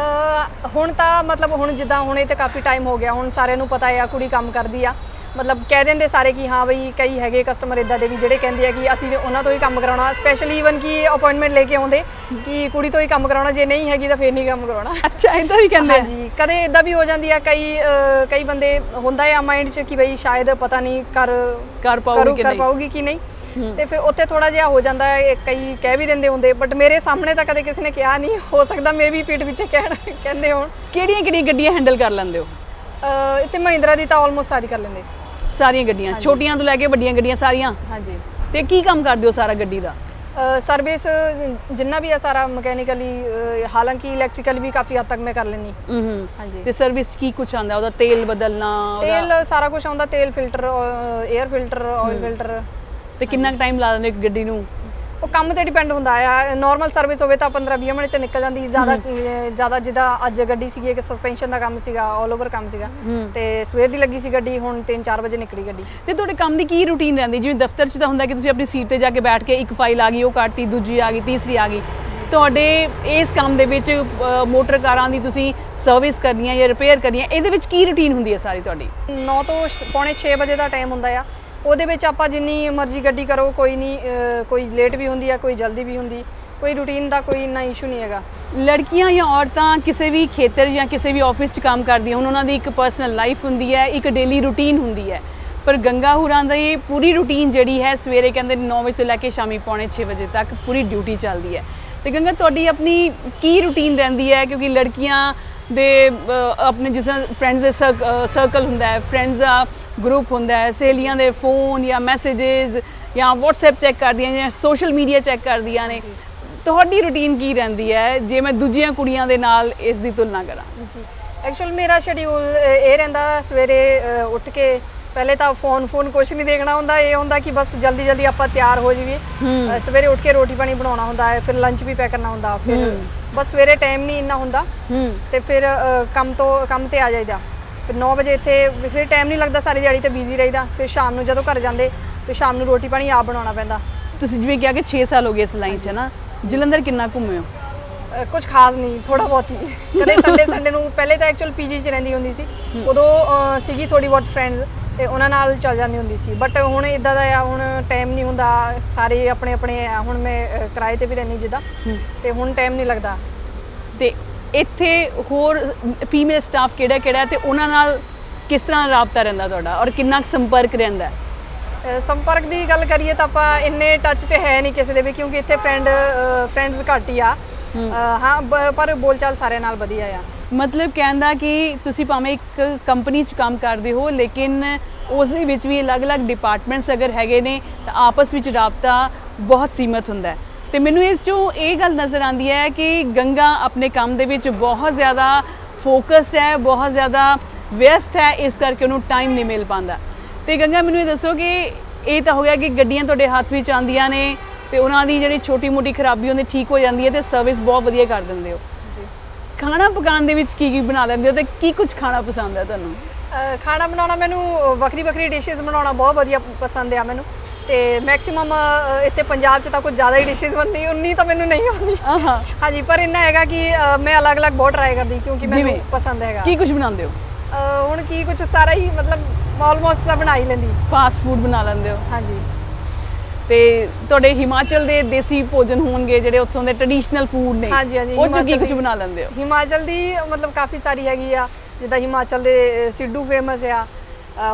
ਹੁਣ ਤਾਂ ਮਤਲਬ ਹੁਣ ਜਿੱਦਾਂ ਹੁਣ ਇਹ ਤਾਂ ਕਾਫੀ ਟਾਈਮ ਹੋ ਗਿਆ, ਹੁਣ ਸਾਰਿਆਂ ਨੂੰ ਪਤਾ ਆ ਕੁੜੀ ਕੰਮ ਕਰਦੀ ਆ। ਮਤਲਬ ਕਹਿ ਦਿੰਦੇ ਸਾਰੇ ਕਿ ਹਾਂ ਬਈ ਕਈ ਹੈਗੇ ਕਸਟਮਰ ਇੱਦਾਂ ਦੇ ਵੀ ਜਿਹੜੇ ਕਹਿੰਦੇ ਆ ਕਿ ਅਸੀਂ ਉਹਨਾਂ ਤੋਂ ਹੀ ਕੰਮ ਕਰਾਉਣਾ, ਸਪੈਸ਼ਲੀ ਈਵਨ ਕਿ ਅਪਾਇੰਟਮੈਂਟ ਲੈ ਕੇ ਆਉਂਦੇ ਕਿ ਕੁੜੀ ਤੋਂ ਹੀ ਕੰਮ ਕਰਾਉਣਾ, ਜੇ ਨਹੀਂ ਹੈਗੀ ਤਾਂ ਫਿਰ ਨਹੀਂ ਕੰਮ ਕਰਾਉਣਾ। ਅੱਛਾ, ਇੱਦਾਂ ਵੀ ਕਹਿੰਦੇ? ਹਾਂਜੀ, ਕਦੇ ਇੱਦਾਂ ਵੀ ਹੋ ਜਾਂਦੀ ਆ। ਕਈ ਬੰਦੇ ਹੁੰਦਾ ਆ ਮਾਈਂਡ 'ਚ ਕਿ ਬਈ ਸ਼ਾਇਦ ਪਤਾ ਨਹੀਂ ਕਰ ਪਾਊਗੀ ਕਿ ਨਹੀਂ, ਤੇ ਫਿਰ ਉੱਥੇ ਥੋੜਾ ਜਿਹਾ ਹੋ ਜਾਂਦਾ ਹੈ। ਕਈ ਕਹਿ ਵੀ ਦਿੰਦੇ ਹੁੰਦੇ, ਬਟ ਮੇਰੇ ਸਾਹਮਣੇ ਤਾਂ ਕਦੇ ਕਿਸੇ ਨੇ ਕਿਹਾ ਨਹੀਂ। ਹੋ ਸਕਦਾ ਮੈਂ ਵੀ ਪੀਠ ਪਿੱਛੇ ਕਹਿੰਦੇ ਹੋਣ। ਕਿਹੜੀਆਂ ਗੱਡੀਆਂ ਹੈਂਡਲ ਕਰ ਲੈਂਦੇ ਹੋ? ਇੱਥੇ ਮਹਿੰਦਰਾ ਦੀ ਤਾਂ ਆਲਮੋਸਟ ਸਾਰੀ ਕਰ ਲੈਂਦੇ। ਸਾਰੀਆਂ ਗੱਡੀਆਂ ਛੋਟੀਆਂ ਤੋਂ ਲੈ ਕੇ ਵੱਡੀਆਂ ਗੱਡੀਆਂ ਸਾਰੀਆਂ। ਹਾਂਜੀ। ਤੇ ਕੀ ਕੰਮ ਕਰਦੇ ਹੋ ਸਾਰਾ ਗੱਡੀ ਦਾ? सर्विस जिन्ना भी है सारा मैकेनिकली, हालांकि इलेक्ट्रिकल भी काफ़ी हद तक मैं कर लेनी। हाँ जी। ਤੇ ਸਰਵਿਸ ਕੀ ਕੁਛ ਆਉਂਦਾ ਉਹਦਾ? ਤੇਲ ਬਦਲਣਾ? तेल सारा कुछ आਉਂਦਾ, तेल filter, air filter, oil filter. ਤੇ ਕਿੰਨਾ ਟਾਈਮ ਲਾ ਦਿੰਦੇ ਇੱਕ ਗੱਡੀ ਨੂੰ? ਉਹ ਕੰਮ ਤੇ ਡਿਪੈਂਡ ਹੁੰਦਾ ਆ। ਨਾਰਮਲ ਸਰਵਿਸ ਹੋਵੇ ਤਾਂ 15-20 ਮਿੰਟ ਚ ਨਿਕਲ ਜਾਂਦੀ। ਜ਼ਿਆਦਾ ਜਿੱਦਾਂ ਅੱਜ ਗੱਡੀ ਸੀਗੀ, ਇੱਕ ਸਸਪੈਂਸ਼ਨ ਦਾ ਕੰਮ ਸੀਗਾ, ਆਲ ਓਵਰ ਕੰਮ ਸੀਗਾ, ਤੇ ਸਵੇਰ ਦੀ ਲੱਗੀ ਸੀ ਗੱਡੀ, ਹੁਣ 3-4 ਵਜੇ ਨਿਕਲੀ ਗੱਡੀ। ਤੇ ਤੁਹਾਡੇ ਕੰਮ ਦੀ ਕੀ ਰੂਟੀਨ ਰਹਿੰਦੀ? ਜਿਵੇਂ ਦਫ਼ਤਰ 'ਚ ਤਾਂ ਹੁੰਦਾ ਕਿ ਤੁਸੀਂ ਆਪਣੀ ਸੀਟ ਤੇ ਜਾ ਕੇ ਬੈਠ ਕੇ ਇੱਕ ਫਾਈਲ ਆ ਗਈ ਉਹ ਕੱਢਤੀ, ਦੂਜੀ ਆ ਗਈ, ਤੀਸਰੀ ਆ ਗਈ। ਤੁਹਾਡੇ ਇਸ ਕੰਮ ਦੇ ਵਿੱਚ ਮੋਟਰ ਕਾਰਾਂ ਦੀ ਤੁਸੀਂ ਸਰਵਿਸ ਕਰਨੀ ਹੈ ਜਾਂ ਰਿਪੇਅਰ ਕਰਨੀ ਹੈ, ਇਹਦੇ ਵਿੱਚ ਕੀ ਰੂਟੀਨ ਹੁੰਦੀ ਹੈ ਸਾਰੀ ਤੁਹਾਡੀ? 9 ਤੋਂ ਪੌਣੇ 6 ਵਜੇ ਦਾ ਟਾਈਮ ਹੁੰਦਾ ਆ। ਉਹਦੇ ਵਿੱਚ ਆਪਾਂ ਜਿੰਨੀ ਮਰਜ਼ੀ ਗੱਡੀ ਕਰੋ, ਕੋਈ ਨਹੀਂ, ਕੋਈ ਲੇਟ ਵੀ ਹੁੰਦੀ ਆ, ਕੋਈ ਜਲਦੀ ਵੀ ਹੁੰਦੀ। ਕੋਈ ਰੂਟੀਨ ਦਾ ਕੋਈ ਇੰਨਾ ਇਸ਼ੂ ਨਹੀਂ ਹੈਗਾ। ਲੜਕੀਆਂ ਜਾਂ ਔਰਤਾਂ ਕਿਸੇ ਵੀ ਖੇਤਰ ਜਾਂ ਕਿਸੇ ਵੀ ਆਫਿਸ 'ਚ ਕੰਮ ਕਰਦੀਆਂ ਹੁਣ, ਉਹਨਾਂ ਦੀ ਇੱਕ ਪਰਸਨਲ ਲਾਈਫ ਹੁੰਦੀ ਹੈ, ਇੱਕ ਡੇਲੀ ਰੂਟੀਨ ਹੁੰਦੀ ਹੈ। ਪਰ ਗੰਗਾ ਹੁਰਾਂ ਦੀ ਪੂਰੀ ਰੂਟੀਨ ਜਿਹੜੀ ਹੈ, ਸਵੇਰੇ ਕਹਿੰਦੇ 9 ਵਜੇ ਤੋਂ ਲੈ ਕੇ ਸ਼ਾਮੀ ਪੌਣੇ 6 ਵਜੇ ਤੱਕ ਪੂਰੀ ਡਿਊਟੀ ਚੱਲਦੀ ਹੈ। ਤੇ ਗੰਗਾ, ਤੁਹਾਡੀ ਆਪਣੀ ਕੀ ਰੂਟੀਨ ਰਹਿੰਦੀ ਹੈ? ਕਿਉਂਕਿ ਲੜਕੀਆਂ ਦੇ ਆਪਣੇ ਜਿਸ ਤਰ੍ਹਾਂ ਫਰੈਂਡਸ ਦੇ ਸਰਕਲ ਹੁੰਦਾ ਹੈ, ਫਰੈਂਡਸ ਦਾ ਗਰੁੱਪ ਹੁੰਦਾ ਹੈ, ਸਹੇਲੀਆਂ ਦੇ ਫੋਨ ਜਾਂ ਮੈਸੇजेस ਜਾਂ WhatsApp ਚੈੱਕ ਕਰਦੀਆਂ ਜਾਂ ਸੋਸ਼ਲ ਮੀਡੀਆ ਚੈੱਕ ਕਰਦੀਆਂ ਨੇ। ਤੁਹਾਡੀ ਰੂਟੀਨ ਕੀ ਰਹਿੰਦੀ ਹੈ ਜੇ ਮੈਂ ਦੂਜੀਆਂ ਕੁੜੀਆਂ ਦੇ ਨਾਲ ਇਸ ਦੀ ਤੁਲਨਾ ਕਰਾਂ? ਜੀ, ਐਕਚੁਅਲ ਮੇਰਾ ਸ਼ਡਿਊਲ ਇਹ ਰਹਿੰਦਾ, ਸਵੇਰੇ ਉੱਠ ਕੇ ਪਹਿਲੇ ਤਾਂ ਫੋਨ ਕੁਛ ਨਹੀਂ ਦੇਖਣਾ ਹੁੰਦਾ। ਇਹ ਹੁੰਦਾ ਕਿ ਬਸ ਜਲਦੀ ਜਲਦੀ ਆਪਾਂ ਤਿਆਰ ਹੋ ਜਾਈਏ। ਸਵੇਰੇ ਉੱਠ ਕੇ ਰੋਟੀ ਪਾਣੀ ਬਣਾਉਣਾ ਹੁੰਦਾ ਹੈ, ਫਿਰ ਲੰਚ ਵੀ ਪੈਕ ਕਰਨਾ ਹੁੰਦਾ, ਫਿਰ ਬਸ ਸਵੇਰੇ ਟਾਈਮ ਨਹੀਂ ਇੰਨਾ ਹੁੰਦਾ। ਤੇ ਫਿਰ ਕੰਮ ਤੇ ਆ ਜਾਈਦਾ। ਫਿਰ 9 ਵਜੇ ਇੱਥੇ ਫਿਰ ਟਾਈਮ ਨਹੀਂ ਲੱਗਦਾ, ਸਾਰੀ ਦਿਹਾੜੀ ਤੇ ਬਿਜ਼ੀ ਰਹੀਦਾ। ਫਿਰ ਸ਼ਾਮ ਨੂੰ ਜਦੋਂ ਘਰ ਜਾਂਦੇ ਤੇ ਸ਼ਾਮ ਨੂੰ ਰੋਟੀ ਪਾਣੀ ਆਪ ਬਣਾਉਣਾ ਪੈਂਦਾ। ਤੁਸੀਂ ਜਿਵੇਂ ਕਿਹਾ ਕਿ 6 ਸਾਲ ਹੋ ਗਏ ਇਸ ਲਾਈਨ 'ਚ ਨਾ, ਜਲੰਧਰ ਕਿੰਨਾ ਘੁੰਮੇ ਹੋ? ਕੁਝ ਖਾਸ ਨਹੀਂ, ਥੋੜਾ ਬਹੁਤ ਹੀ। ਕਦੇ ਸੰਡੇ ਨੂੰ, ਪਹਿਲੇ ਤਾਂ ਐਕਚੁਅਲ ਪੀਜੀ 'ਚ ਰਹਿੰਦੀ ਹੁੰਦੀ ਸੀ, ਉਦੋਂ ਸੀਗੀ ਥੋੜੀ ਬਹੁਤ ਫਰੈਂਡਸ, ਤੇ ਉਹਨਾਂ ਨਾਲ ਚੱਲ ਜਾਂਦੀ ਹੁੰਦੀ ਸੀ। ਬਟ ਹੁਣ ਇਦਾਂ ਦਾ ਆ, ਹੁਣ ਟਾਈਮ ਨਹੀਂ ਹੁੰਦਾ, ਸਾਰੇ ਆਪਣੇ ਆਪਣੇ ਆ। ਹੁਣ ਮੈਂ ਕਿਰਾਏ ਤੇ ਵੀ ਰਹਿੰਦੀ ਜਿੱਦਾਂ, ਤੇ ਹੁਣ ਟਾਈਮ ਨਹੀਂ ਲੱਗਦਾ। ਤੇ ਇੱਥੇ ਹੋਰ ਫੀਮੇਲ ਸਟਾਫ ਕਿਹੜਾ ਤੇ ਉਹਨਾਂ ਨਾਲ ਕਿਸ ਤਰ੍ਹਾਂ ਰਾਬਤਾ ਰਹਿੰਦਾ ਤੁਹਾਡਾ, ਔਰ ਕਿੰਨਾ ਸੰਪਰਕ ਰਹਿੰਦਾ? ਸੰਪਰਕ ਦੀ ਗੱਲ ਕਰੀਏ ਤਾਂ ਆਪਾਂ ਇੰਨੇ ਟੱਚ 'ਚ ਹੈ ਨਹੀਂ ਕਿਸੇ ਦੇ ਵੀ, ਕਿਉਂਕਿ ਇੱਥੇ ਫਰੈਂਡਸ ਘੱਟ ਹੀ ਆ। ਹਾਂ, ਪਰ ਬੋਲਚਾਲ ਸਾਰਿਆਂ ਨਾਲ ਵਧੀਆ ਆ। ਮਤਲਬ ਕਹਿੰਦਾ ਕਿ ਤੁਸੀਂ ਭਾਵੇਂ ਇੱਕ ਕੰਪਨੀ 'ਚ ਕੰਮ ਕਰਦੇ ਹੋ, ਲੇਕਿਨ ਉਸ ਦੇ ਵਿੱਚ ਵੀ ਅਲੱਗ-ਅਲੱਗ ਡਿਪਾਰਟਮੈਂਟਸ ਅਗਰ ਹੈਗੇ ਨੇ ਤਾਂ ਆਪਸ ਵਿੱਚ ਰਾਬਤਾ ਬਹੁਤ ਸੀਮਤ ਹੁੰਦਾ ਹੈ। ਤੇ ਮੈਨੂੰ ਇਹ 'ਚੋਂ ਇਹ ਗੱਲ ਨਜ਼ਰ ਆਉਂਦੀ ਹੈ ਕਿ ਗੰਗਾ ਆਪਣੇ ਕੰਮ ਦੇ ਵਿੱਚ ਬਹੁਤ ਜ਼ਿਆਦਾ ਫੋਕਸਡ ਹੈ, ਬਹੁਤ ਜ਼ਿਆਦਾ ਵਿਅਸਤ ਹੈ, ਇਸ ਕਰਕੇ ਉਹਨੂੰ ਟਾਈਮ ਨਹੀਂ ਮਿਲ ਪਾਉਂਦਾ। ਤੇ ਗੰਗਾ, ਮੈਨੂੰ ਇਹ ਦੱਸੋ ਕਿ ਇਹ ਤਾਂ ਹੋ ਗਿਆ ਕਿ ਗੱਡੀਆਂ ਤੁਹਾਡੇ ਹੱਥ ਵਿੱਚ ਆਉਂਦੀਆਂ ਨੇ ਤੇ ਉਹਨਾਂ ਦੀ ਜਿਹੜੀ ਛੋਟੀ ਮੋਟੀ ਖਰਾਬੀ ਹੁੰਦੀ ਠੀਕ ਹੋ ਜਾਂਦੀ ਹੈ ਤੇ ਸਰਵਿਸ ਬਹੁਤ ਵਧੀਆ ਕਰ ਦਿੰਦੇ ਹੋ। ਖਾਣਾ ਪਕਾਉਣ ਦੇ ਵਿੱਚ ਕੀ ਬਣਾ ਲੈਂਦੇ ਹੋ ਤੇ ਕੀ ਕੁਝ ਖਾਣਾ ਪਸੰਦ ਹੈ ਤੁਹਾਨੂੰ? ਖਾਣਾ ਬਣਾਉਣਾ ਮੈਨੂੰ ਵੱਖਰੀ ਡਿਸ਼ਿਸ ਬਣਾਉਣਾ ਬਹੁਤ ਵਧੀਆ ਪਸੰਦ ਆ ਮੈਨੂੰ। ਤੇ ਮੈਕਸਿਮਮ ਇੱਥੇ ਪੰਜਾਬ 'ਚ ਤਾਂ ਕੁਝ ਜ਼ਿਆਦਾ ਹੀ ਡਿਸ਼ਿਸ ਬਣਦੀ, ਉਨੀ ਤਾਂ ਮੈਨੂੰ ਨਹੀਂ ਆਉਂਦੀ। ਹਾਂਜੀ, ਪਰ ਇੰਨਾ ਹੈਗਾ ਕਿ ਮੈਂ ਅਲੱਗ-ਅਲੱਗ ਬਹੁਤ ਟਰਾਈ ਕਰਦੀ, ਕਿਉਂਕਿ ਮੈਨੂੰ ਪਸੰਦ ਹੈਗਾ। ਕੀ ਕੁਝ ਬਣਾਉਂਦੇ ਹੋ? ਹੁਣ ਕੀ ਕੁਝ ਸਾਰਾ ਹੀ, ਮਤਲਬ ਆਲਮੋਸਟ ਤਾਂ ਬਣਾ ਹੀ ਲੈਂਦੀ। ਫਾਸਟ ਫੂਡ ਬਣਾ ਲੈਂਦੇ ਹੋ? ਹਾਂਜੀ। ਤੇ ਤੁਹਾਡੇ ਹਿਮਾਚਲ ਦੇ ਦੇਸੀ ਭੋਜਨ ਹੋਣਗੇ ਜਿਹੜੇ ਉੱਥੋਂ ਦੇ ਟ੍ਰੈਡੀਸ਼ਨਲ ਫੂਡ ਨੇ, ਹਾਂਜੀ, ਉਹ 'ਚੋਂ ਕੀ ਕੁਝ ਬਣਾ ਲੈਂਦੇ ਹੋ? ਹਿਮਾਚਲ ਦੀ ਮਤਲਬ ਕਾਫੀ ਸਾਰੀ ਹੈਗੀ ਆ, ਜਿੱਦਾਂ ਹਿਮਾਚਲ ਦੇ ਸਿੱਧੂ ਫੇਮਸ ਆ,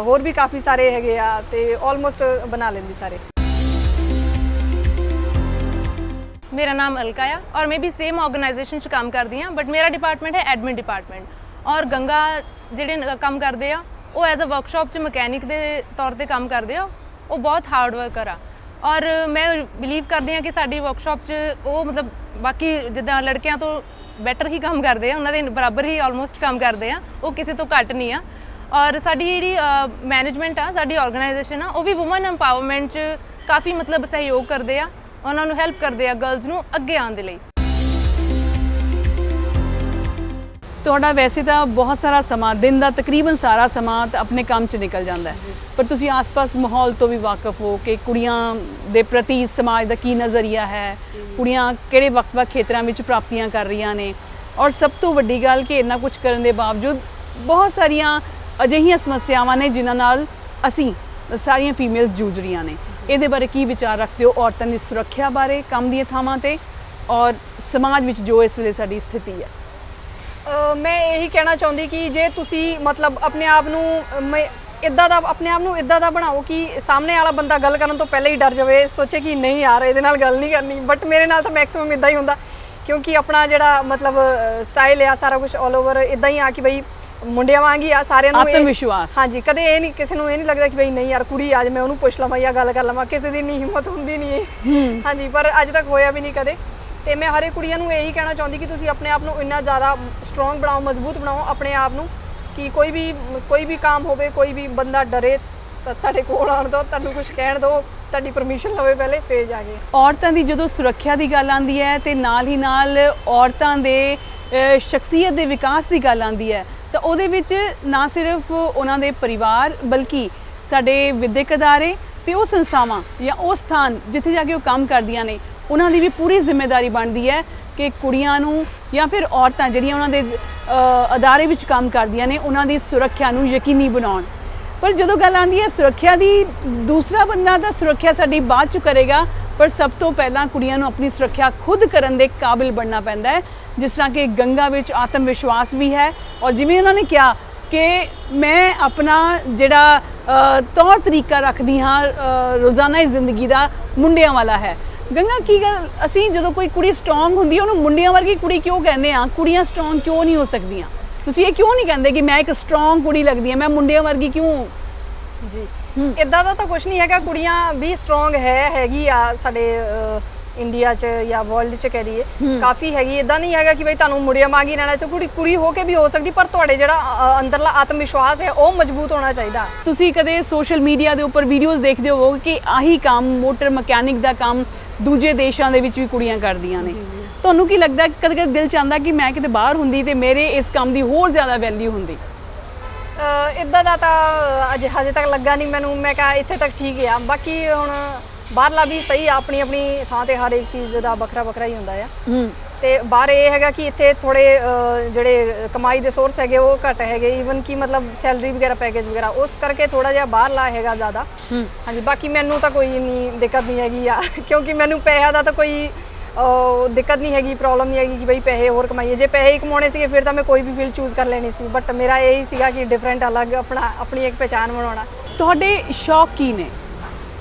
ਹੋਰ ਵੀ ਕਾਫੀ ਸਾਰੇ ਹੈਗੇ ਆ, ਤੇ ਆਲਮੋਸਟ ਬਣਾ ਲੈਂਦੀ ਸਾਰੇ। मेरा नाम अलका है और मैं भी सेम ऑर्गेनाइजेशन च काम करती हाँ, बट मेरा डिपार्टमेंट है एडमिन डिपार्टमेंट। और गंगा ਜਿਹੜੇ ਕੰਮ ਕਰਦੇ ਆ ਉਹ ਐਜ਼ ਅ ਵਰਕਸ਼ਾਪ 'ਚ ਮਕੈਨਿਕ ਦੇ ਤੌਰ ਤੇ ਕੰਮ ਕਰਦੇ ਆ। ਉਹ ਬਹੁਤ ਹਾਰਡ ਵਰਕਰ ਆ ਔਰ ਮੈਂ ਬਿਲੀਵ ਕਰਦੀ ਹਾਂ ਕਿ ਸਾਡੀ ਵਰਕਸ਼ਾਪ 'ਚ ਉਹ ਮਤਲਬ ਬਾਕੀ ਜਿੱਦਾਂ ਲੜਕਿਆਂ ਤੋਂ ਬੈਟਰ ਹੀ ਕੰਮ ਕਰਦੇ ਆ, ਉਹਨਾਂ ਦੇ ਬਰਾਬਰ ਹੀ ਆਲਮੋਸਟ ਕੰਮ ਕਰਦੇ ਆ, ਉਹ ਕਿਸੇ ਤੋਂ ਘੱਟ ਨਹੀਂ ਆ। ਔਰ ਸਾਡੀ ਜਿਹੜੀ ਮੈਨੇਜਮੈਂਟ ਆ, ਸਾਡੀ ਆਰਗੇਨਾਈਜੇਸ਼ਨ ਆ, ਉਹ ਵੀ ਵੂਮਨ ਐਮਪਾਵਰਮੈਂਟ 'ਚ ਕਾਫੀ ਮਤਲਬ ਸਹਿਯੋਗ ਕਰਦੇ ਆ, ਉਹਨਾਂ ਨੂੰ ਹੈਲਪ ਕਰਦੇ ਆ ਗਰਲਜ਼ ਨੂੰ ਅੱਗੇ ਆਉਣ ਦੇ ਲਈ। ਤੁਹਾਡਾ ਵੈਸੇ ਤਾਂ ਬਹੁਤ ਸਾਰਾ ਸਮਾਂ, ਦਿਨ ਦਾ ਤਕਰੀਬਨ ਸਾਰਾ ਸਮਾਂ ਤਾਂ ਆਪਣੇ ਕੰਮ 'ਚ ਨਿਕਲ ਜਾਂਦਾ ਹੈ, ਪਰ ਤੁਸੀਂ ਆਸ-ਪਾਸ ਮਾਹੌਲ ਤੋਂ ਵੀ ਵਾਕਿਫ ਹੋ ਕਿ ਕੁੜੀਆਂ ਦੇ ਪ੍ਰਤੀ ਸਮਾਜ ਦਾ ਕੀ ਨਜ਼ਰੀਆ ਹੈ, ਕੁੜੀਆਂ ਕਿਹੜੇ ਵੱਖ-ਵੱਖ ਖੇਤਰਾਂ ਵਿੱਚ ਪ੍ਰਾਪਤੀਆਂ ਕਰ ਰਹੀਆਂ ਨੇ, ਔਰ ਸਭ ਤੋਂ ਵੱਡੀ ਗੱਲ ਕਿ ਇੰਨਾ ਕੁਝ ਕਰਨ ਦੇ ਬਾਵਜੂਦ ਬਹੁਤ ਸਾਰੀਆਂ ਅਜਿਹੀਆਂ ਸਮੱਸਿਆਵਾਂ ਨੇ ਜਿਨ੍ਹਾਂ ਨਾਲ ਅਸੀਂ ਸਾਰੀਆਂ ਫੀਮੇਲਸ ਜੂਝ ਰਹੀਆਂ ਨੇ। ਇਹਦੇ ਬਾਰੇ ਕੀ ਵਿਚਾਰ ਰੱਖਦੇ ਹੋ, ਔਰਤਾਂ ਦੀ ਸੁਰੱਖਿਆ ਬਾਰੇ ਕੰਮ ਦੀਆਂ ਥਾਵਾਂ ਤੇ ਔਰ ਸਮਾਜ ਵਿੱਚ ਜੋ ਇਸ ਵੇਲੇ ਸਾਡੀ ਸਥਿਤੀ ਹੈ? ਮੈਂ ਇਹੀ ਕਹਿਣਾ ਚਾਹੁੰਦੀ ਕਿ ਜੇ ਤੁਸੀਂ ਮਤਲਬ ਆਪਣੇ ਆਪ ਨੂੰ ਆਪਣੇ ਆਪ ਨੂੰ ਇੱਦਾਂ ਦਾ ਬਣਾਓ ਕਿ ਸਾਹਮਣੇ ਵਾਲਾ ਬੰਦਾ ਗੱਲ ਕਰਨ ਤੋਂ ਪਹਿਲਾਂ ਹੀ ਡਰ ਜਾਵੇ, ਸੋਚੇ ਕਿ ਨਹੀਂ ਯਾਰ ਇਹਦੇ ਨਾਲ ਗੱਲ ਨਹੀਂ ਕਰਨੀ। ਬਟ ਮੇਰੇ ਨਾਲ ਤਾਂ ਮੈਕਸਿਮਮ ਇੱਦਾਂ ਹੀ ਹੁੰਦਾ, ਕਿਉਂਕਿ ਆਪਣਾ ਜਿਹੜਾ ਮਤਲਬ ਸਟਾਈਲ ਆ ਸਾਰਾ ਕੁਝ ਆਲ ਓਵਰ ਇੱਦਾਂ ਹੀ ਆ ਕਿ ਬਈ ਮੁੰਡਿਆਂ ਵਾਂਗ ਹੀ ਆ ਸਾਰਿਆਂ ਨੂੰ ਆਤਮ ਵਿਸ਼ਵਾਸ। ਹਾਂਜੀ, ਕਦੇ ਇਹ ਨਹੀਂ ਕਿਸੇ ਨੂੰ ਇਹ ਨਹੀਂ ਲੱਗਦਾ ਕਿ ਬਈ ਨਹੀਂ ਯਾਰ ਕੁੜੀ ਅੱਜ ਮੈਂ ਉਹਨੂੰ ਪੁੱਛ ਲਵਾਂ ਜਾਂ ਗੱਲ ਕਰ ਲਵਾਂ, ਕਿਸੇ ਦੀ ਨਹੀਂ ਹਿੰਮਤ ਹੁੰਦੀ ਨਹੀਂ ਇਹ। ਹਾਂਜੀ, ਪਰ ਅੱਜ ਤੱਕ ਹੋਇਆ ਵੀ ਨਹੀਂ ਕਦੇ। ਤੇ ਮੈਂ ਹਰੇ ਕੁੜੀਆਂ ਨੂੰ ਇਹੀ ਕਹਿਣਾ ਚਾਹੁੰਦੀ ਕਿ ਤੁਸੀਂ ਆਪਣੇ ਆਪ ਨੂੰ ਇੰਨਾ ਜ਼ਿਆਦਾ ਸਟਰੋਂਗ ਬਣਾਓ, ਮਜ਼ਬੂਤ ਬਣਾਓ ਆਪਣੇ ਆਪ ਨੂੰ ਕਿ ਕੋਈ ਵੀ ਕੰਮ ਹੋਵੇ, ਕੋਈ ਵੀ ਬੰਦਾ ਡਰੇ ਤਾਂ ਤੁਹਾਡੇ ਕੋਲ ਆਉਣ ਦਿਓ, ਤੁਹਾਨੂੰ ਕੁਝ ਕਹਿਣ ਦਿਓ, ਤੁਹਾਡੀ ਪਰਮਿਸ਼ਨ ਲਵੇ ਪਹਿਲੇ, ਫੇਰ ਜਾ ਕੇ। ਔਰਤਾਂ ਦੀ ਜਦੋਂ ਸੁਰੱਖਿਆ ਦੀ ਗੱਲ ਆਉਂਦੀ ਹੈ ਤੇ ਨਾਲ ਹੀ ਨਾਲ ਔਰਤਾਂ ਦੇ ਸ਼ਖਸੀਅਤ ਦੇ ਵਿਕਾਸ ਦੀ ਗੱਲ ਆਉਂਦੀ ਹੈ ਤਾਂ ਉਹਦੇ ਵਿੱਚ ਨਾ ਸਿਰਫ ਉਹਨਾਂ ਦੇ ਪਰਿਵਾਰ ਬਲਕਿ ਸਾਡੇ ਵਿਦਿਅਕ ਅਦਾਰੇ ਤੇ ਉਹ ਸੰਸਥਾਵਾਂ ਜਾਂ ਉਹ ਸਥਾਨ ਜਿੱਥੇ ਜਾ ਕੇ ਉਹ ਕੰਮ ਕਰਦੀਆਂ ਨੇ ਉਹਨਾਂ ਦੀ ਵੀ ਪੂਰੀ ਜ਼ਿੰਮੇਵਾਰੀ ਬਣਦੀ ਹੈ ਕਿ ਕੁੜੀਆਂ ਨੂੰ ਜਾਂ ਫਿਰ ਔਰਤਾਂ ਜਿਹੜੀਆਂ ਉਹਨਾਂ ਦੇ ਅਦਾਰੇ ਵਿੱਚ ਕੰਮ ਕਰਦੀਆਂ ਨੇ ਉਹਨਾਂ ਦੀ ਸੁਰੱਖਿਆ ਨੂੰ ਯਕੀਨੀ ਬਣਾਉਣ। ਪਰ ਜਦੋਂ ਗੱਲ ਆਉਂਦੀ ਹੈ ਸੁਰੱਖਿਆ ਦੀ, ਦੂਸਰਾ ਬੰਦਾ ਤਾਂ ਸੁਰੱਖਿਆ ਸਾਡੀ ਬਾਅਦ 'ਚ ਕਰੇਗਾ, ਪਰ ਸਭ ਤੋਂ ਪਹਿਲਾਂ ਕੁੜੀਆਂ ਨੂੰ ਆਪਣੀ ਸੁਰੱਖਿਆ ਖੁਦ ਕਰਨ ਦੇ ਕਾਬਿਲ ਬਣਨਾ ਪੈਂਦਾ ਹੈ। ਜਿਸ ਤਰ੍ਹਾਂ ਕਿ ਗੰਗਾ ਵਿੱਚ ਆਤਮ ਵਿਸ਼ਵਾਸ ਵੀ ਹੈ ਔਰ ਜਿਵੇਂ ਉਹਨਾਂ ਨੇ ਕਿਹਾ ਕਿ ਮੈਂ ਆਪਣਾ ਜਿਹੜਾ ਤੌਰ ਤਰੀਕਾ ਰੱਖਦੀ ਹਾਂ ਰੋਜ਼ਾਨਾ ਦੀ ਜ਼ਿੰਦਗੀ ਦਾ ਮੁੰਡਿਆਂ ਵਾਲਾ ਹੈ। ਗੰਗਾ ਕੀ ਗੱਲ, ਅਸੀਂ ਜਦੋਂ ਕੋਈ ਕੁੜੀ ਸਟਰੋਂਗ ਹੁੰਦੀ ਹੈ ਉਹਨੂੰ ਮੁੰਡਿਆਂ ਵਰਗੀ ਕੁੜੀ ਕਿਉਂ ਕਹਿੰਦੇ ਆ? ਕੁੜੀਆਂ ਸਟਰੋਂਗ ਕਿਉਂ ਨਹੀਂ ਹੋ ਸਕਦੀਆਂ? ਤੁਸੀਂ ਇਹ ਕਿਉਂ ਨਹੀਂ ਕਹਿੰਦੇ ਕਿ ਮੈਂ ਇੱਕ ਸਟਰੋਂਗ ਕੁੜੀ ਲੱਗਦੀ ਹਾਂ, ਮੈਂ ਮੁੰਡਿਆਂ ਵਰਗੀ ਕਿਉਂ? ਜੀ, ਇਦਾਂ ਦਾ ਤਾਂ ਕੁਝ ਨਹੀਂ ਹੈਗਾ, ਕੁੜੀਆਂ ਵੀ ਸਟਰੋਂਗ ਹੈਗੀ ਆ ਸਾਡੇ ਇੰਡੀਆ 'ਚ ਜਾਂ ਵਰਲਡ 'ਚ ਕਹਿ ਲਈਏ, ਕਾਫੀ ਹੈਗੀ। ਇਦਾਂ ਨਹੀਂ ਹੈਗਾ ਕਿ ਬਈ ਤੁਹਾਨੂੰ ਮੁੰਡਿਆਂ ਵਾਂਗ ਹੀ ਰਹਿਣਾ, ਤੇ ਕੁੜੀ ਹੋ ਕੇ ਵੀ ਹੋ ਸਕਦੀ, ਪਰ ਤੁਹਾਡੇ ਜਿਹੜਾ ਅੰਦਰਲਾ ਆਤਮ ਵਿਸ਼ਵਾਸ ਹੈ ਉਹ ਮਜ਼ਬੂਤ ਹੋਣਾ ਚਾਹੀਦਾ। ਤੁਸੀਂ ਕਦੇ ਸੋਸ਼ਲ ਮੀਡੀਆ ਦੇ ਉੱਪਰ ਵੀਡੀਓਜ਼ ਦੇਖਦੇ ਹੋਵੋਗੇ ਕਿ ਆਹੀ ਕੰਮ, ਮੋਟਰ ਮਕੈਨਿਕ ਦਾ ਕੰਮ ਦੂਜੇ ਦੇਸ਼ਾਂ ਦੇ ਵਿੱਚ ਵੀ ਕੁੜੀਆਂ ਕਰਦੀਆਂ ਨੇ। ਤੁਹਾਨੂੰ ਕੀ ਲੱਗਦਾ ਕਦੇ ਕਦੇ ਦਿਲ ਚਾਹੁੰਦਾ ਕਿ ਮੈਂ ਕਿਤੇ ਬਾਹਰ ਹੁੰਦੀ ਤੇ ਮੇਰੇ ਇਸ ਕੰਮ ਦੀ ਹੋਰ ਜ਼ਿਆਦਾ ਵੈਲਿਊ ਹੁੰਦੀ? ਇਦਾਂ ਦਾ ਤਾਂ ਹਜੇ ਤੱਕ ਲੱਗਾ ਨਹੀਂ ਮੈਨੂੰ। ਮੈਂ ਕਿਹਾ ਇੱਥੇ ਤੱਕ ਠੀਕ ਆ, ਬਾਕੀ ਹੁਣ ਬਾਹਰਲਾ ਵੀ ਸਹੀ ਆ, ਆਪਣੀ ਆਪਣੀ ਥਾਂ ਤੇ ਹਰ ਇੱਕ ਚੀਜ਼ ਦਾ ਵੱਖਰਾ ਹੀ ਹੁੰਦਾ ਆ। ਤੇ ਬਾਹਰ ਇਹ ਹੈਗਾ ਕਿ ਇੱਥੇ ਥੋੜੇ ਜਿਹੜੇ ਕਮਾਈ ਦੇ ਸੋਰਸ ਹੈਗੇ ਉਹ ਘੱਟ ਹੈਗੇ, ਈਵਨ ਕਿ ਮਤਲਬ ਸੈਲਰੀ ਵਗੈਰਾ ਪੈਕੇਜ ਵਗੈਰਾ, ਉਸ ਕਰਕੇ ਥੋੜਾ ਜਿਹਾ ਬਾਹਰਲਾ ਹੈਗਾ ਜ਼ਿਆਦਾ। ਹਾਂਜੀ, ਬਾਕੀ ਮੈਨੂੰ ਤਾਂ ਕੋਈ ਇੰਨੀ ਦਿੱਕਤ ਨਹੀਂ ਹੈਗੀ ਆ, ਕਿਉਂਕਿ ਮੈਨੂੰ ਪੈਸਿਆਂ ਦਾ ਤਾਂ ਕੋਈ ਦਿੱਕਤ ਨਹੀਂ ਹੈਗੀ, ਪ੍ਰੋਬਲਮ ਨਹੀਂ ਹੈਗੀ ਕਿ ਬਈ ਪੈਸੇ ਹੋਰ ਕਮਾਈਏ। ਜੇ ਪੈਸੇ ਹੀ ਕਮਾਉਣੇ ਸੀਗੇ ਫਿਰ ਤਾਂ ਮੈਂ ਕੋਈ ਵੀ ਫੀਲਡ ਚੂਜ਼ ਕਰ ਲੈਣੀ ਸੀ, ਬਟ ਮੇਰਾ ਇਹੀ ਸੀਗਾ ਕਿ ਡਿਫਰੈਂਟ, ਅਲੱਗ ਆਪਣੀ ਇੱਕ ਪਹਿਚਾਣ ਬਣਾਉਣਾ। ਤੁਹਾਡੇ ਸ਼ੌਕ ਕੀ ਨੇ?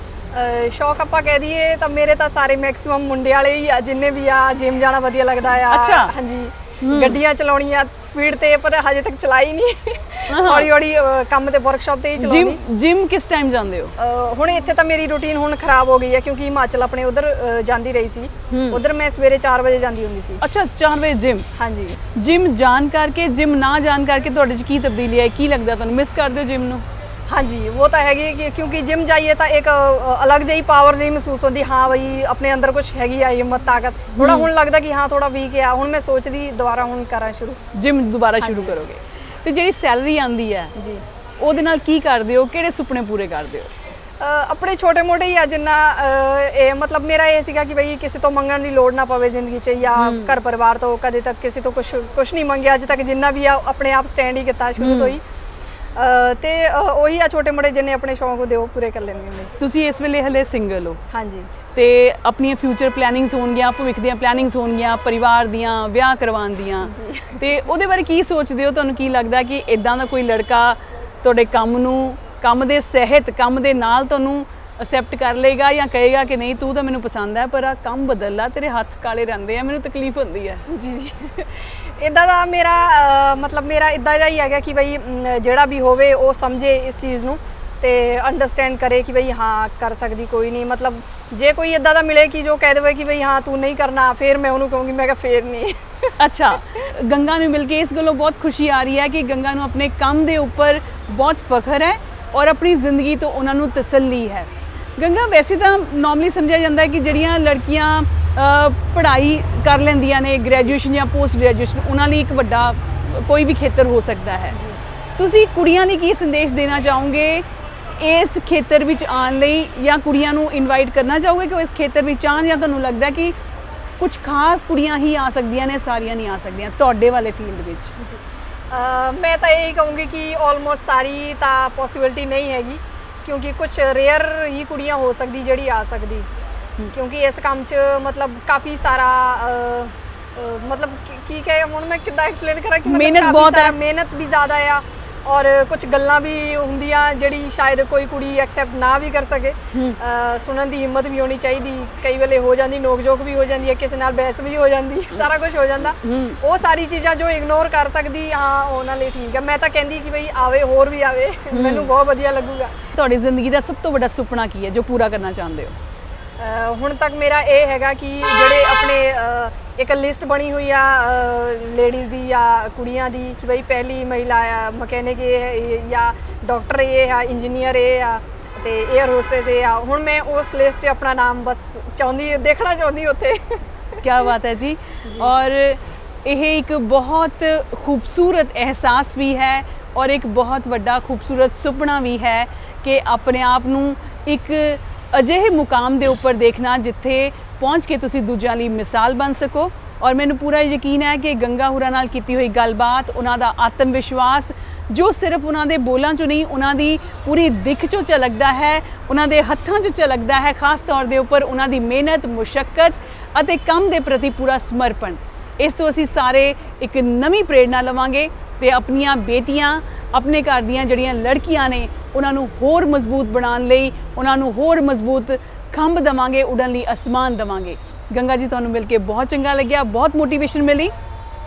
ਸ਼ੌਕ ਆਪਾਂ ਕਹਿ ਦਈਏ ਤਾਂ ਮੇਰੇ ਤਾਂ ਸਾਰੇ ਮੈਕਸਿਮਮ ਮੁੰਡੇ ਵਾਲੇ ਹੀ ਆ, ਜਿੰਨੇ ਵੀ ਆ। ਜਿਮ ਜਾਣਾ ਵਧੀਆ ਲੱਗਦਾ ਆ। ਅੱਛਾ। ਹਾਂਜੀ, ਗੱਡੀਆਂ ਚਲਾਉਣੀਆਂ ਸਪੀਡ ਤੇ, ਪਰ ਹਜੇ ਤੱਕ ਚਲਾਈ ਨਹੀਂ। ਹੌਲੀ ਹੌਲੀ ਕੰਮ ਤੇ ਵਰਕਸ਼ਾਪ ਤੇ ਹੀ ਚਲਾਉਣੀ। ਜਿਮ ਕਿਸ ਟਾਈਮ ਜਾਂਦੇ ਹੋ? ਹੁਣ ਇੱਥੇ ਤਾਂ ਮੇਰੀ ਰੂਟੀਨ ਹੁਣ ਖਰਾਬ ਹੋ ਗਈ ਹੈ, ਕਿਉਂਕਿ ਹਿਮਾਚਲ ਆਪਣੇ ਉਧਰ ਜਾਂਦੀ ਰਹੀ ਸੀ। ਉਧਰ ਮੈਂ ਸਵੇਰੇ 4 ਵਜੇ ਜਾਂਦੀ ਹੁੰਦੀ ਸੀ। ਅੱਛਾ, 4 ਵਜੇ ਜਿਮ? ਹਾਂਜੀ। ਜਿਮ ਜਾਣ ਕਰਕੇ, ਜਿਮ ਨਾ ਜਾਣ ਕਰਕੇ ਤੁਹਾਡੇ 'ਚ ਕੀ ਤਬਦੀਲੀ ਆਈ? ਕੀ ਲੱਗਦਾ ਤੁਹਾਨੂੰ, ਮਿਸ ਕਰਦੇ ਹੋ ਜਿਮ ਨੂੰ? ਹਾਂਜੀ, वो तो हैगी कि क्योंकि जिम जाइए तो एक अलग जी पावर जी महसूस होती, हाँ बई अपने अंदर कुछ हैगी आ हिम्मत ताकत। थोड़ा हुण लगदा कि हाँ थोड़ा वीक है, हुण मैं सोचदी दोबारा हुण करा शुरू, जिम दोबारा शुरू करोगे। ਤੇ ਜਿਹੜੀ ਸੈਲਰੀ ਆਂਦੀ ਹੈ ਜੀ, ਉਹਦੇ ਨਾਲ ਕੀ ਕਰਦੇ ਹੋ? ਕਿਹੜੇ ਸੁਪਨੇ ਪੂਰੇ ਕਰਦੇ ਹੋ? ਆਪਣੇ ਛੋਟੇ ਮੋਟੇ ਹੀ ਆ ਜਿੰਨਾ ਇਹ ਮਤਲਬ ਮੇਰਾ ਇਹ ਸੀਗਾ ਕਿ ਬਈ ਕਿਸੇ ਤੋਂ ਮੰਗਣ ਦੀ ਲੋੜ ਨਾ ਪਵੇ ਜ਼ਿੰਦਗੀ 'ਚ, ਜਾਂ ਘਰ ਪਰਿਵਾਰ ਤੋਂ ਕਦੇ ਤੱਕ ਕਿਸੇ ਤੋਂ ਕੁਛ ਨਹੀਂ ਮੰਗਿਆ ਅੱਜ ਤੱਕ, ਜਿੰਨਾ ਵੀ ਆ ਆਪਣੇ ਆਪ ਸਟੈਂਡ ਹੀ ਕੀਤਾ ਸ਼ੁਰੂ ਤੋਂ ਹੀ। ਤੇ ਉਹੀ ਆ ਛੋਟੇ ਮੋਟੇ ਜਿੰਨੇ ਆਪਣੇ ਸ਼ੌਂਕ ਹੁੰਦੇ ਉਹ ਪੂਰੇ ਕਰ ਲੈਂਦੇ ਹੁੰਦੇ। ਤੁਸੀਂ ਇਸ ਵੇਲੇ ਹਲੇ ਸਿੰਗਲ ਹੋ? ਹਾਂਜੀ। ਤੇ ਆਪਣੀਆਂ ਫਿਊਚਰ ਪਲੈਨਿੰਗਸ ਹੋਣਗੀਆਂ, ਭਵਿੱਖ ਦੀਆਂ ਪਲੈਨਿੰਗਸ ਹੋਣਗੀਆਂ, ਪਰਿਵਾਰ ਦੀਆਂ, ਵਿਆਹ ਕਰਵਾਉਣ ਦੀਆਂ, ਤੇ ਉਹਦੇ ਬਾਰੇ ਕੀ ਸੋਚਦੇ ਹੋ? ਤੁਹਾਨੂੰ ਕੀ ਲੱਗਦਾ ਕਿ ਇਦਾਂ ਦਾ ਕੋਈ ਲੜਕਾ ਤੁਹਾਡੇ ਕੰਮ ਨੂੰ, ਕੰਮ ਦੇ ਸਹਿਤ, ਕੰਮ ਦੇ ਨਾਲ ਤੁਹਾਨੂੰ ਅਸੈਪਟ ਕਰ ਲਏਗਾ, ਜਾਂ ਕਹੇਗਾ ਕਿ ਨਹੀਂ ਤੂੰ ਤਾਂ ਮੈਨੂੰ ਪਸੰਦ ਹੈ ਪਰ ਆ ਕੰਮ ਬਦਲ ਲਾ, ਤੇਰੇ ਹੱਥ ਕਾਲੇ ਰਹਿੰਦੇ ਆ, ਮੈਨੂੰ ਤਕਲੀਫ ਹੁੰਦੀ ਹੈ? ਜੀ, ਇੱਦਾਂ ਦਾ ਮੇਰਾ ਮਤਲਬ ਮੇਰਾ ਇੱਦਾਂ ਦਾ ਹੀ ਹੈਗਾ ਕਿ ਬਈ ਜਿਹੜਾ ਵੀ ਹੋਵੇ ਉਹ ਸਮਝੇ ਇਸ ਚੀਜ਼ ਨੂੰ ਤੇ ਅੰਡਰਸਟੈਂਡ ਕਰੇ ਕਿ ਬਈ ਹਾਂ ਕਰ ਸਕਦੀ, ਕੋਈ ਨਹੀਂ। ਮਤਲਬ ਜੇ ਕੋਈ ਇੱਦਾਂ ਦਾ ਮਿਲੇ ਕਿ ਜੋ ਕਹਿ ਦੇਵੇ ਕਿ ਬਈ ਹਾਂ ਤੂੰ ਨਹੀਂ ਕਰਨਾ, ਫਿਰ ਮੈਂ ਉਹਨੂੰ ਕਹੂੰਗੀ, ਮੈਂ ਕਿਹਾ ਫੇਰ ਨਹੀਂ। ਅੱਛਾ, ਗੰਗਾ ਨੂੰ ਮਿਲ ਕੇ ਇਸ ਗੱਲੋਂ ਬਹੁਤ ਖੁਸ਼ੀ ਆ ਰਹੀ ਹੈ ਕਿ ਗੰਗਾ ਨੂੰ ਆਪਣੇ ਕੰਮ ਦੇ ਉੱਪਰ ਬਹੁਤ ਫਖਰ ਹੈ ਔਰ ਆਪਣੀ ਜ਼ਿੰਦਗੀ ਤੋਂ ਉਹਨਾਂ ਨੂੰ ਤਸੱਲੀ ਹੈ। ਗੰਗਾ, ਵੈਸੇ ਤਾਂ ਨਾਰਮਲੀ ਸਮਝਿਆ ਜਾਂਦਾ ਹੈ ਕਿ ਜਿਹੜੀਆਂ ਲੜਕੀਆਂ ਪੜ੍ਹਾਈ ਕਰ ਲੈਂਦੀਆਂ ਨੇ, ਗ੍ਰੈਜੂਏਸ਼ਨ ਜਾਂ ਪੋਸਟ ਗ੍ਰੈਜੂਏਸ਼ਨ, ਉਹਨਾਂ ਲਈ ਇੱਕ ਵੱਡਾ ਕੋਈ ਵੀ ਖੇਤਰ ਹੋ ਸਕਦਾ ਹੈ। ਤੁਸੀਂ ਕੁੜੀਆਂ ਲਈ ਕੀ ਸੰਦੇਸ਼ ਦੇਣਾ ਚਾਹੋਗੇ ਇਸ ਖੇਤਰ ਵਿੱਚ ਆਉਣ ਲਈ, ਜਾਂ ਕੁੜੀਆਂ ਨੂੰ ਇਨਵਾਈਟ ਕਰਨਾ ਚਾਹੋਗੇ ਕਿ ਉਹ ਇਸ ਖੇਤਰ ਵਿੱਚ ਆਉਣ, ਜਾਂ ਤੁਹਾਨੂੰ ਲੱਗਦਾ ਕਿ ਕੁਝ ਖਾਸ ਕੁੜੀਆਂ ਹੀ ਆ ਸਕਦੀਆਂ ਨੇ, ਸਾਰੀਆਂ ਨਹੀਂ ਆ ਸਕਦੀਆਂ ਤੁਹਾਡੇ ਵਾਲੇ ਫੀਲਡ ਵਿੱਚ? ਮੈਂ ਤਾਂ ਇਹ ਕਹੂੰਗੀ ਕਿ ਆਲਮੋਸਟ ਸਾਰੀ ਤਾਂ ਪੋਸੀਬਿਲਿਟੀ ਨਹੀਂ ਹੈਗੀ, ਕਿਉਂਕਿ ਕੁਝ ਰੇਅਰ ਹੀ ਕੁੜੀਆਂ ਹੋ ਸਕਦੀ ਜਿਹੜੀ ਆ ਸਕਦੀ, ਕਿਉਂਕਿ ਇਸ ਕੰਮ 'ਚ ਮਤਲਬ ਕਾਫੀ ਸਾਰਾ ਮਤਲਬ ਕੀ ਕਹੇ ਹੁਣ ਮੈਂ ਕਿੱਦਾਂ ਐਕਸਪਲੇਨ ਕਰਾਂ ਕਿ ਮਿਹਨਤ ਬਹੁਤ ਹੈ, ਮਿਹਨਤ ਵੀ ਜ਼ਿਆਦਾ ਆ, ਔਰ ਕੁਝ ਗੱਲਾਂ ਵੀ ਹੁੰਦੀਆਂ ਜਿਹੜੀ ਸ਼ਾਇਦ ਕੋਈ ਕੁੜੀ ਐਕਸੈਪਟ ਨਾ ਵੀ ਕਰ ਸਕੇ। ਸੁਣਨ ਦੀ ਹਿੰਮਤ ਵੀ ਹੋਣੀ ਚਾਹੀਦੀ। ਕਈ ਵੇਲੇ ਹੋ ਜਾਂਦੀ ਨੋਕ ਝੋਕ ਵੀ ਹੋ ਜਾਂਦੀ ਹੈ, ਕਿਸੇ ਨਾਲ ਬਹਿਸ ਵੀ ਹੋ ਜਾਂਦੀ, ਸਾਰਾ ਕੁਝ ਹੋ ਜਾਂਦਾ। ਉਹ ਸਾਰੀ ਚੀਜ਼ਾਂ ਜੋ ਇਗਨੋਰ ਕਰ ਸਕਦੀ, ਹਾਂ ਉਹਨਾਂ ਲਈ ਠੀਕ ਹੈ। ਮੈਂ ਤਾਂ ਕਹਿੰਦੀ ਕਿ ਬਈ ਆਵੇ, ਹੋਰ ਵੀ ਆਵੇ, ਮੈਨੂੰ ਬਹੁਤ ਵਧੀਆ ਲੱਗੂਗਾ। ਤੁਹਾਡੀ ਜ਼ਿੰਦਗੀ ਦਾ ਸਭ ਤੋਂ ਵੱਡਾ ਸੁਪਨਾ ਕੀ ਹੈ ਜੋ ਪੂਰਾ ਕਰਨਾ ਚਾਹੁੰਦੇ ਹੋ? ਹੁਣ ਤੱਕ ਮੇਰਾ ਇਹ ਹੈਗਾ ਕਿ ਜਿਹੜੇ ਆਪਣੇ ਇੱਕ ਲਿਸਟ ਬਣੀ ਹੋਈ ਆ ਲੇਡੀਜ਼ ਦੀ ਜਾਂ ਕੁੜੀਆਂ ਦੀ ਕਿ ਬਈ ਪਹਿਲੀ ਮਹਿਲਾ ਆ ਮਕੈਨਿਕ ਇਹ ਹੈ ਜਾਂ ਡਾਕਟਰ ਇਹ ਆ, ਇੰਜੀਨੀਅਰ ਇਹ ਆ ਤੇ 에ਅਰ ਹੋਸਟੈਸ ਇਹ ਆ। ਹੁਣ ਮੈਂ ਉਸ ਲਿਸਟ 'ਚ ਆਪਣਾ ਨਾਮ ਬਸ ਦੇਖਣਾ ਚਾਹੁੰਦੀ ਉੱਥੇ। क्या बात है जी। और ਇਹ ਇੱਕ ਬਹੁਤ ਖੂਬਸੂਰਤ ਅਹਿਸਾਸ ਵੀ ਹੈ ਔਰ ਇੱਕ ਬਹੁਤ ਵੱਡਾ ਖੂਬਸੂਰਤ ਸੁਪਨਾ ਵੀ ਹੈ ਕਿ ਆਪਣੇ ਆਪ ਨੂੰ ਇੱਕ ਅਜਿਹੇ ਮੁਕਾਮ ਦੇ ਉੱਪਰ ਦੇਖਣਾ ਜਿੱਥੇ ਪਹੁੰਚ ਕੇ ਤੁਸੀਂ ਦੂਜਿਆਂ ਲਈ ਮਿਸਾਲ ਬਣ ਸਕੋ। ਔਰ ਮੈਨੂੰ ਪੂਰਾ ਯਕੀਨ ਹੈ ਕਿ ਗੰਗਾ ਹੁਰਾਂ ਨਾਲ ਕੀਤੀ ਹੋਈ ਗੱਲਬਾਤ, ਉਹਨਾਂ ਦਾ ਆਤਮ ਵਿਸ਼ਵਾਸ ਜੋ ਸਿਰਫ ਉਹਨਾਂ ਦੇ ਬੋਲਾਂ 'ਚੋਂ ਨਹੀਂ, ਉਹਨਾਂ ਦੀ ਪੂਰੀ ਦਿੱਖ 'ਚੋਂ ਝਲਕਦਾ ਹੈ, ਉਹਨਾਂ ਦੇ ਹੱਥਾਂ 'ਚ ਝਲਕਦਾ ਹੈ, ਖਾਸ ਤੌਰ ਦੇ ਉੱਪਰ ਉਹਨਾਂ ਦੀ ਮਿਹਨਤ, ਮੁਸ਼ੱਕਤ ਅਤੇ ਕੰਮ ਦੇ ਪ੍ਰਤੀ ਪੂਰਾ ਸਮਰਪਣ। ਇਸ ਤੋਂ ਅਸੀਂ ਸਾਰੇ ਇੱਕ ਨਵੀਂ ਪ੍ਰੇਰਣਾ ਲਵਾਂਗੇ ਤੇ ਆਪਣੀਆਂ ਬੇਟੀਆਂ, ਆਪਣੇ ਘਰ ਦੀਆਂ ਜਿਹੜੀਆਂ ਲੜਕੀਆਂ ਨੇ ਉਹਨਾਂ ਨੂੰ ਹੋਰ ਮਜ਼ਬੂਤ ਬਣਾਉਣ ਲਈ, ਉਹਨਾਂ ਨੂੰ ਹੋਰ ਮਜ਼ਬੂਤ ਖੰਭ ਦੇਵਾਂਗੇ, ਉੱਡਣ ਲਈ ਅਸਮਾਨ ਦੇਵਾਂਗੇ। ਗੰਗਾ ਜੀ, ਤੁਹਾਨੂੰ ਮਿਲ ਕੇ ਬਹੁਤ ਚੰਗਾ ਲੱਗਿਆ, ਬਹੁਤ ਮੋਟੀਵੇਸ਼ਨ ਮਿਲੀ।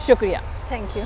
ਸ਼ੁਕਰੀਆ। Thank you.